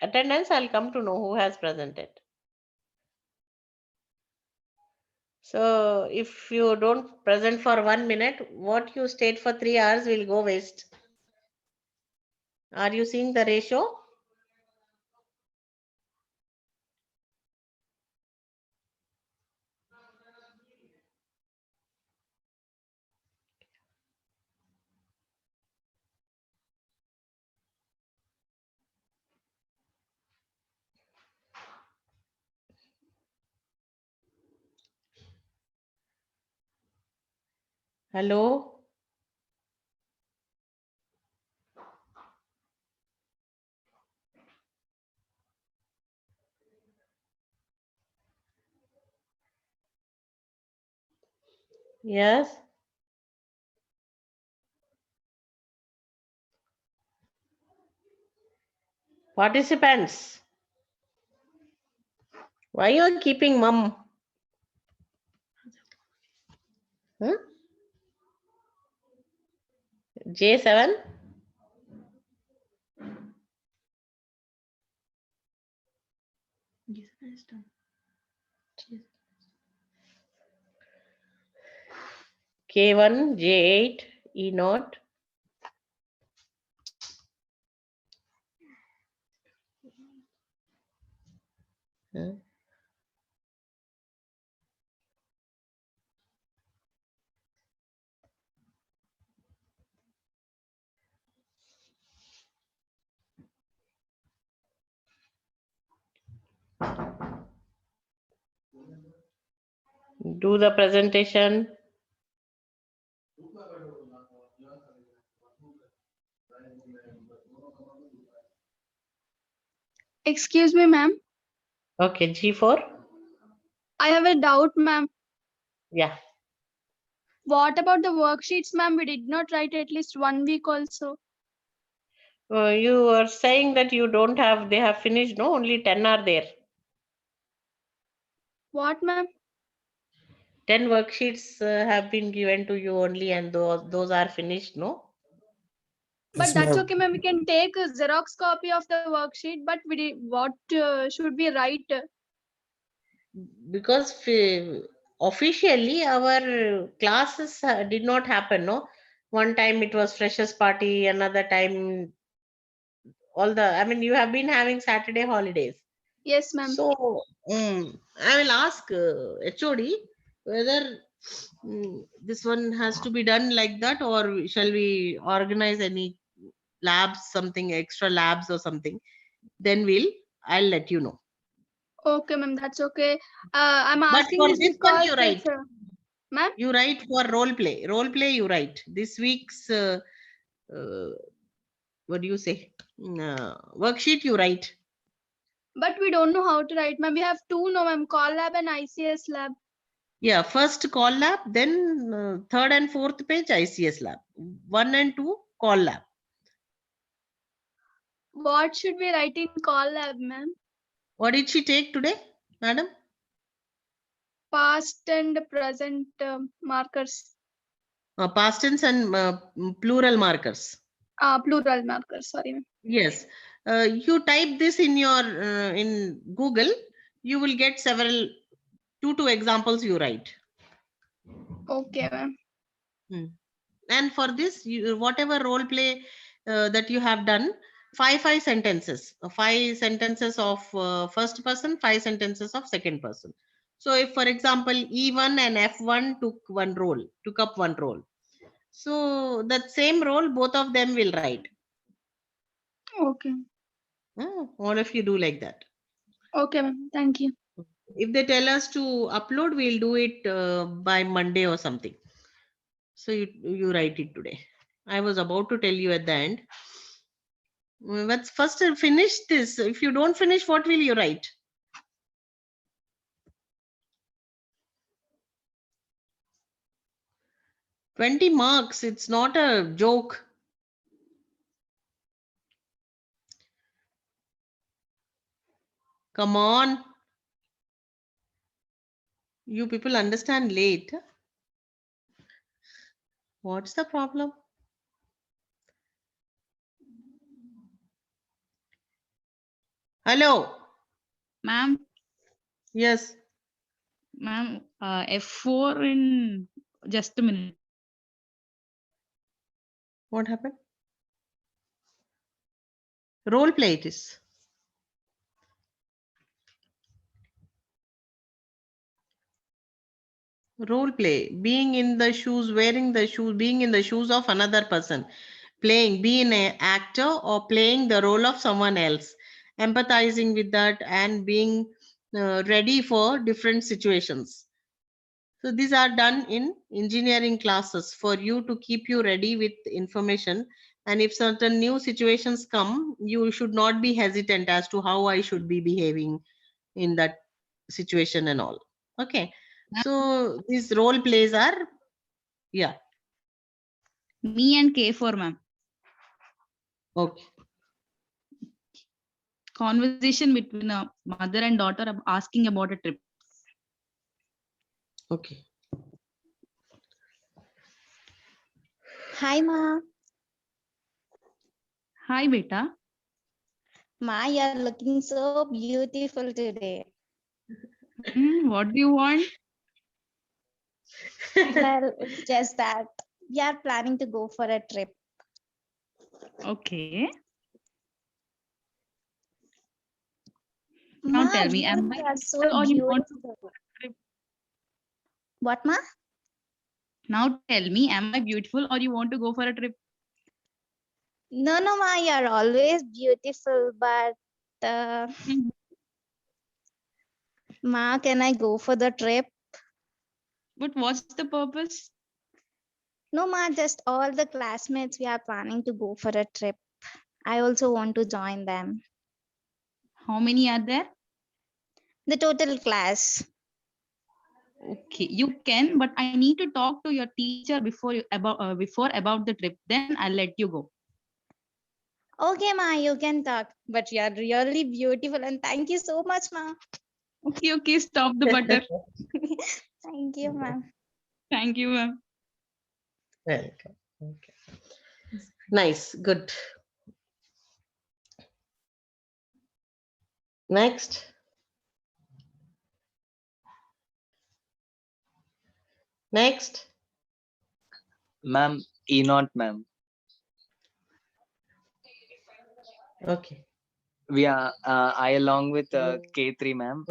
attendance. I'll come to know who has presented. So if you don't present for 1 minute, what you stayed for 3 hours will go waste. Are you seeing the ratio? Hello? Yes? Participants, why you are keeping mum? Huh? J7? K1, J8, E0. Huh? Do the presentation. Excuse me, ma'am. Okay, G4. I have a doubt, ma'am. Yeah. What about the worksheets, ma'am? We did not write at least 1 week also. You are saying that you don't have, they have finished, no? Only 10 are there. What, ma'am? 10 worksheets have been given to you only, and those are finished, no? But that's okay, ma'am. We can take a Xerox copy of the worksheet, but what should we write? Because officially our classes did not happen, no? One time it was freshers party, another time I mean, you have been having Saturday holidays. Yes, ma'am. So I will ask HOD whether this one has to be done like that, or shall we organize any labs, something extra labs or something. Then I'll let you know. Okay, ma'am, that's okay. I'm But asking for this this one, because you write. Ma'am? You write for role play. Role play, you write. This week's, what do you say? Worksheet, you write. But we don't know how to write, ma'am. We have two, no, ma'am. Call lab and ICS lab. Yeah, first call lab, then third and fourth page ICS lab. 1 and 2 call lab. What should we write in call lab, ma'am? What did she take today, madam? Past and present markers. Past tense and plural markers. Plural markers, sorry, ma'am. Yes. You type this in your in Google, you will get several two examples you write. Okay, ma'am. And for this, whatever role play that you have done, five sentences, 5 sentences of first person, 5 sentences of second person. So if, for example, E1 and F1 took up one role. So that same role, both of them will write. Okay. All of you do like that. Okay, ma'am. Thank you. If they tell us to upload, we'll do it by Monday or something. So you write it today. I was about to tell you at the end. Let's first finish this. If you don't finish, what will you write? $20. It's not a joke. Come on. You people understand late. What's the problem? Hello. Ma'am. Yes. Ma'am, F4 in just a minute. What happened? Role play it is. Role play, being in the shoes, wearing the shoes, being in the shoes of another person, playing, being an actor or playing the role of someone else, empathizing with that and being ready for different situations. So these are done in engineering classes for you to keep you ready with information. And if certain new situations come, you should not be hesitant as to how I should be behaving in that situation and all. Okay. So these role plays are, yeah. Me and K4, ma'am. Okay. Conversation between a mother and daughter asking about a trip. Okay. Hi, Ma. Hi, beta. Ma, you're looking so beautiful today. What do you want? Well, it's just that we are planning to go for a trip. Okay. Now Ma, tell me, you am I are beautiful so or you want to go beautiful. for a trip? What, Ma? Now tell me, am I beautiful or you want to go for a trip? No, no, Ma, you're always beautiful, but Ma, can I go for the trip? But what's the purpose? No, Ma, just all the classmates, we are planning to go for a trip. I also want to join them. How many are there? The total class. Okay, you can, but I need to talk to your teacher before about the trip. Then I'll let you go. Okay, Ma, you can talk, but you're really beautiful, and thank you so much, Ma. Okay, stop the butter. Thank you, ma'am. Thank you, ma'am. Welcome. Okay. Nice. Good. Next. Next. Ma'am, E0, ma'am. Okay. We are, I along with K3, ma'am.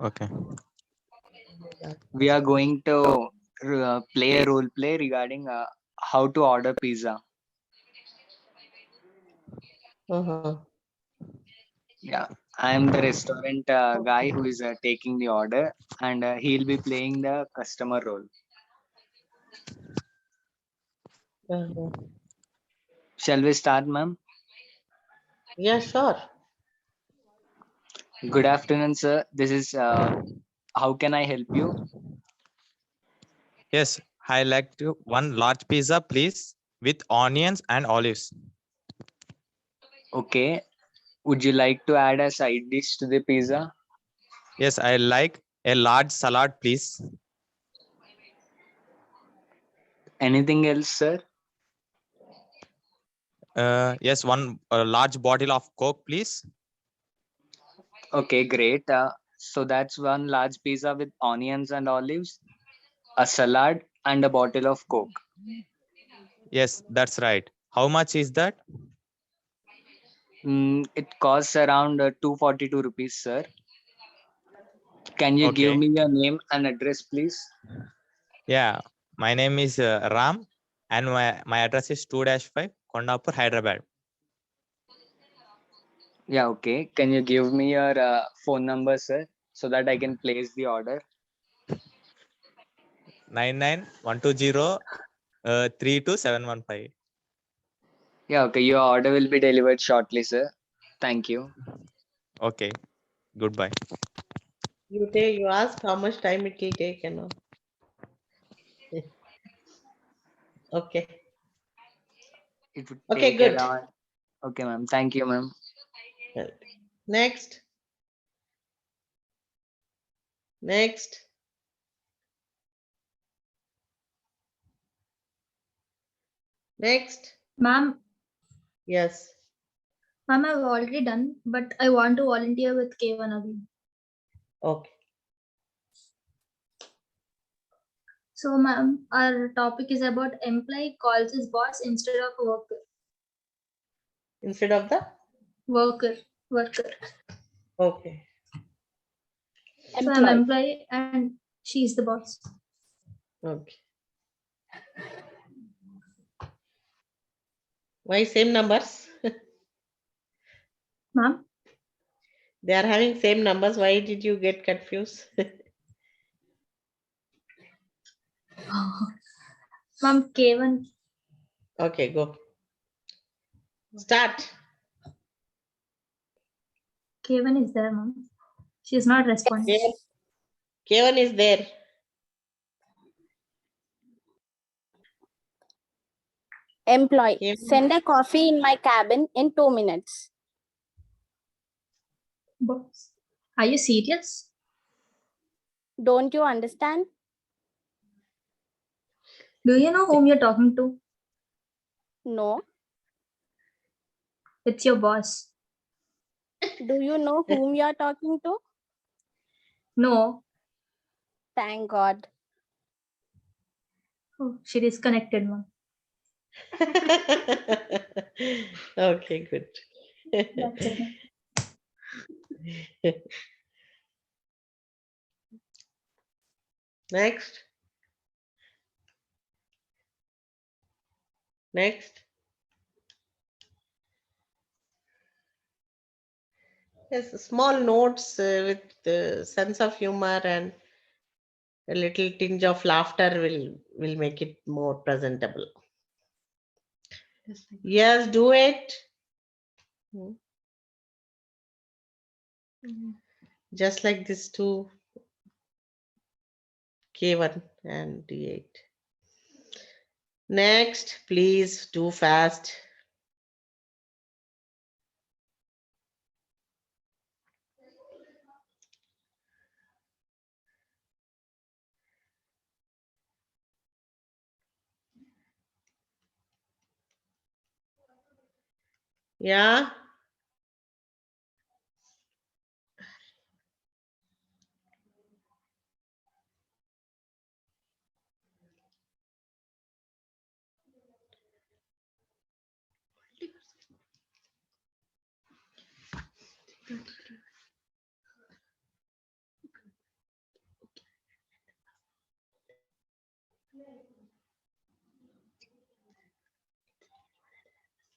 Okay. We are going to play a role play regarding how to order pizza. Yeah, I am the restaurant guy who is taking the order, and he'll be playing the customer role. Shall we start, ma'am? Yeah, sure. Good afternoon, sir. This is how can I help you? Yes, I like to one large pizza, please, with onions and olives. Okay. Would you like to add a side dish to the pizza? Yes, I like a large salad, please. Anything else, sir? Yes, one large bottle of Coke, please. Okay, great. So that's one large pizza with onions and olives, a salad, and a bottle of Coke. Yes, that's right. How much is that? It costs around 242 rupees, sir. Can you give Okay. me your name and address, please? Yeah, my name is Ram, and my address is 2-5 Kondapur, Hyderabad. Yeah, okay. Can you give me your phone number, sir, so that I can place the order? 99120 32715. Yeah, okay. Your order will be delivered shortly, sir. Thank you. Okay. Goodbye. You ask how much time it will take and all. Okay. It would Okay, take good. around. Okay, ma'am. Thank you, ma'am. Right. Next. Next. Next. Ma'am, Yes. ma'am, I've already done, but I want to volunteer with K1 again. Okay. So, ma'am, our topic is about employee calls his boss instead of worker. Instead of the Worker. okay. So I'm employee and she's the boss. Okay. Why same numbers? Ma'am? They are having same numbers. Why did you get confused? Ma'am, K1. Okay, go. Start. K1 is there, ma'am. She is not responding. K1 is there. Employee, send a coffee in my cabin in 2 minutes. Boss, are you serious? Don't you understand? Do you know whom you're talking to? No. It's your boss. Do you know whom you are talking to? No. Thank God. Oh, she disconnected, ma'am. Okay, good. That's it, ma'am. Next. Next. Yes, small notes with sense of humor and a little tinge of laughter will make it more presentable. Yes, do it. Just like this two K1 and D8. Next, please do fast. Yeah.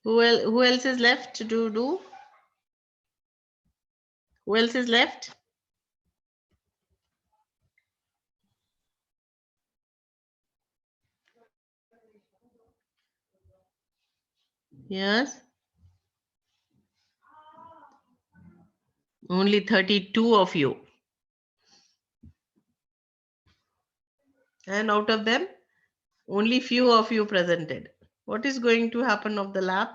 Who else is left to do? Who else is left? Yes. Only 32 of you. And out of them, only few of you presented. What is going to happen of the lab?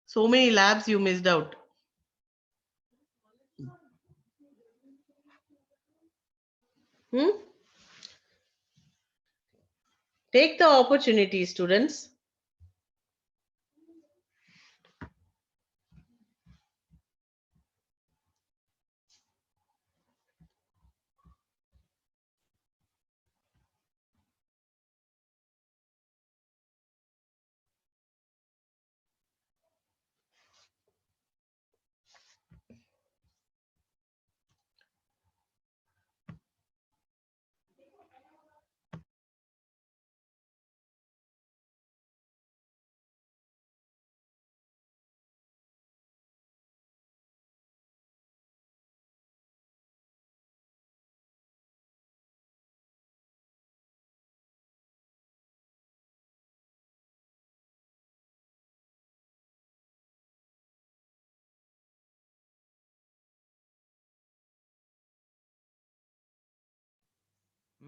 So many labs you missed out. Take the opportunity, students.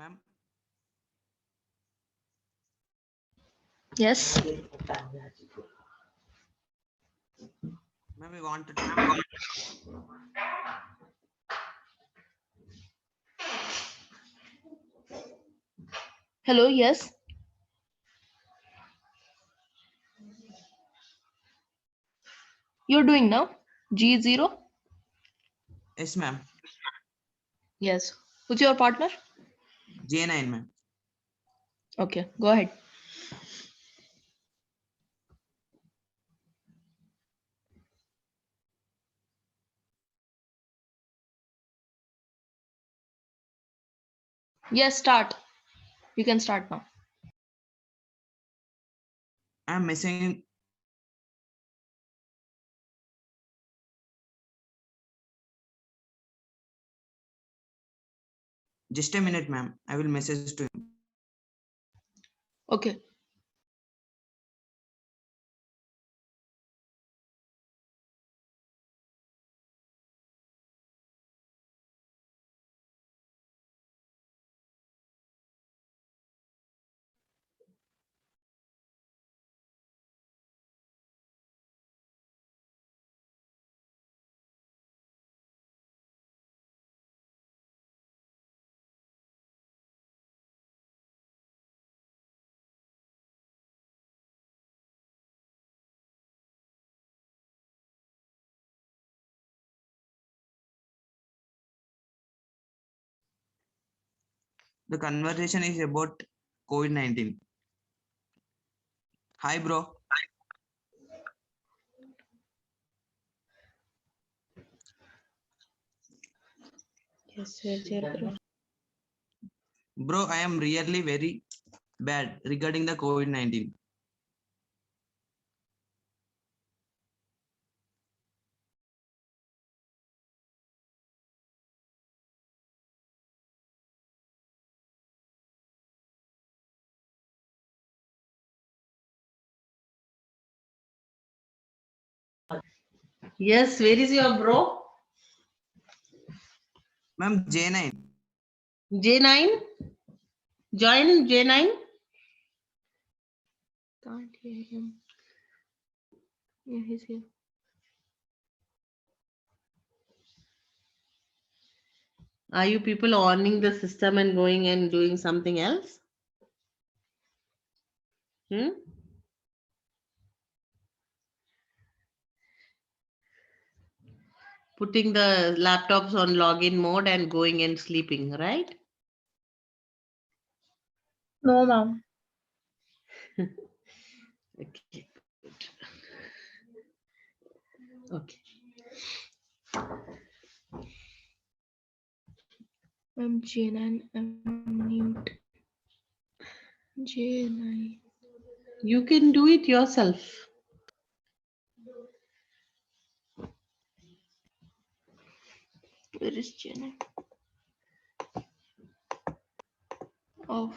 Ma'am. Yes. Ma'am, we want to. Hello. Yes. You're doing now? G0? Yes, ma'am. Yes. Who's your partner? J9, ma'am. Okay, go ahead. Yes, start. You can start now. I'm missing. Just a minute, ma'am. I will message to him. Okay. The conversation is about COVID-19. Hi, bro. Yes, sir. Bro, I am really very bad regarding the COVID-19. Yes, where is your bro? Ma'am, J9. J9? Join J9? Can't hear him. Yeah, he's here. Are you people owning the system and going and doing something else? Putting the laptops on login mode and going and sleeping, right? No, ma'am. Okay. Okay. I'm J9. I'm mute. J9. You can do it yourself. Where is J9? Off.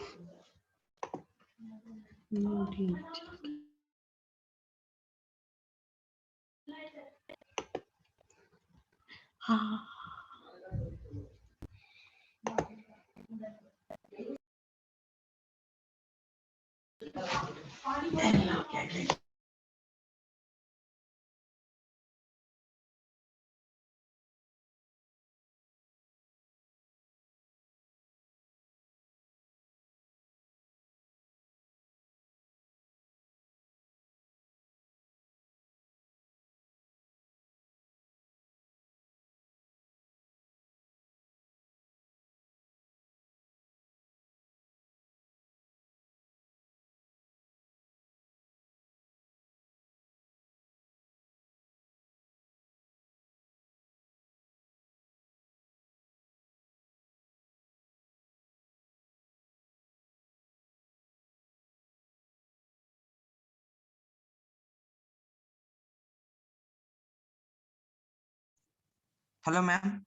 Hello, ma'am.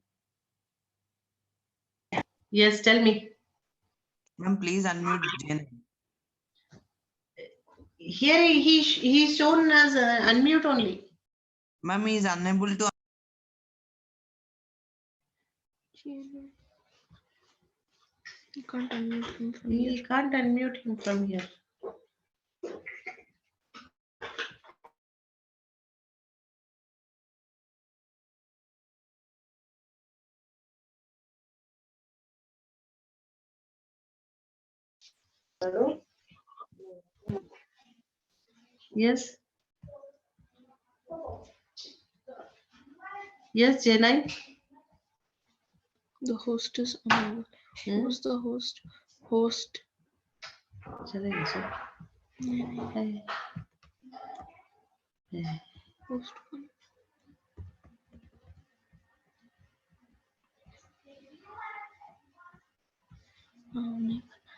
Yes, tell me. Ma'am, please unmute Jen. Here he's shown as unmute only. Ma'am, he is unable to. You can't unmute him from He here. can't unmute him from here. Hello? Yes. Yes, Jenai. The host is unavailable. Who's the host? Host. चले गए sir. नहीं, है. host कौन? नहीं पता.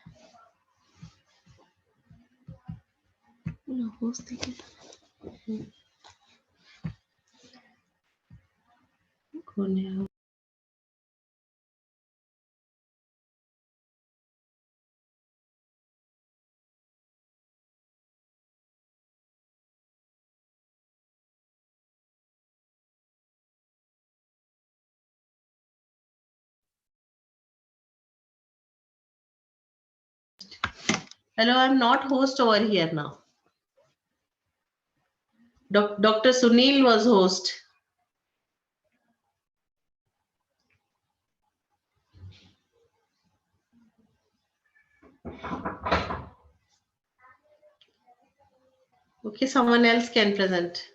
Host देखिए. कौन है? Hello, I'm not host over here now. Dr. Sunil was host. Okay, someone else can present.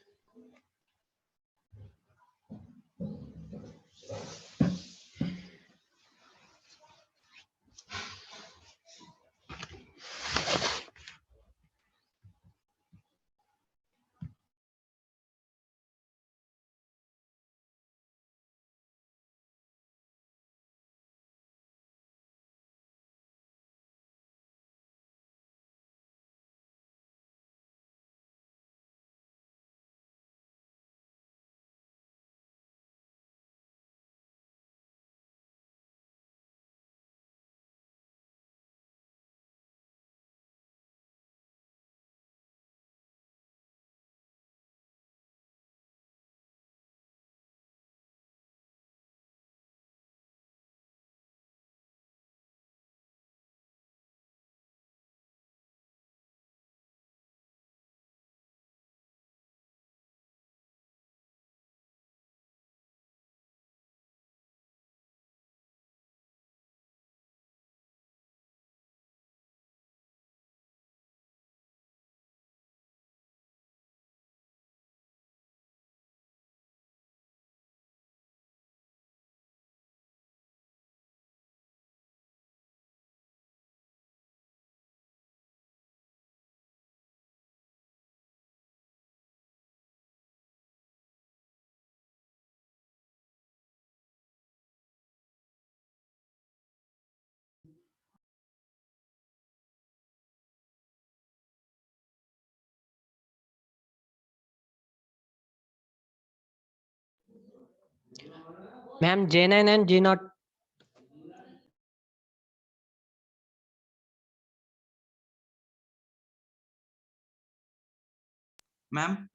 Ma'am, J9 and G0. Ma'am,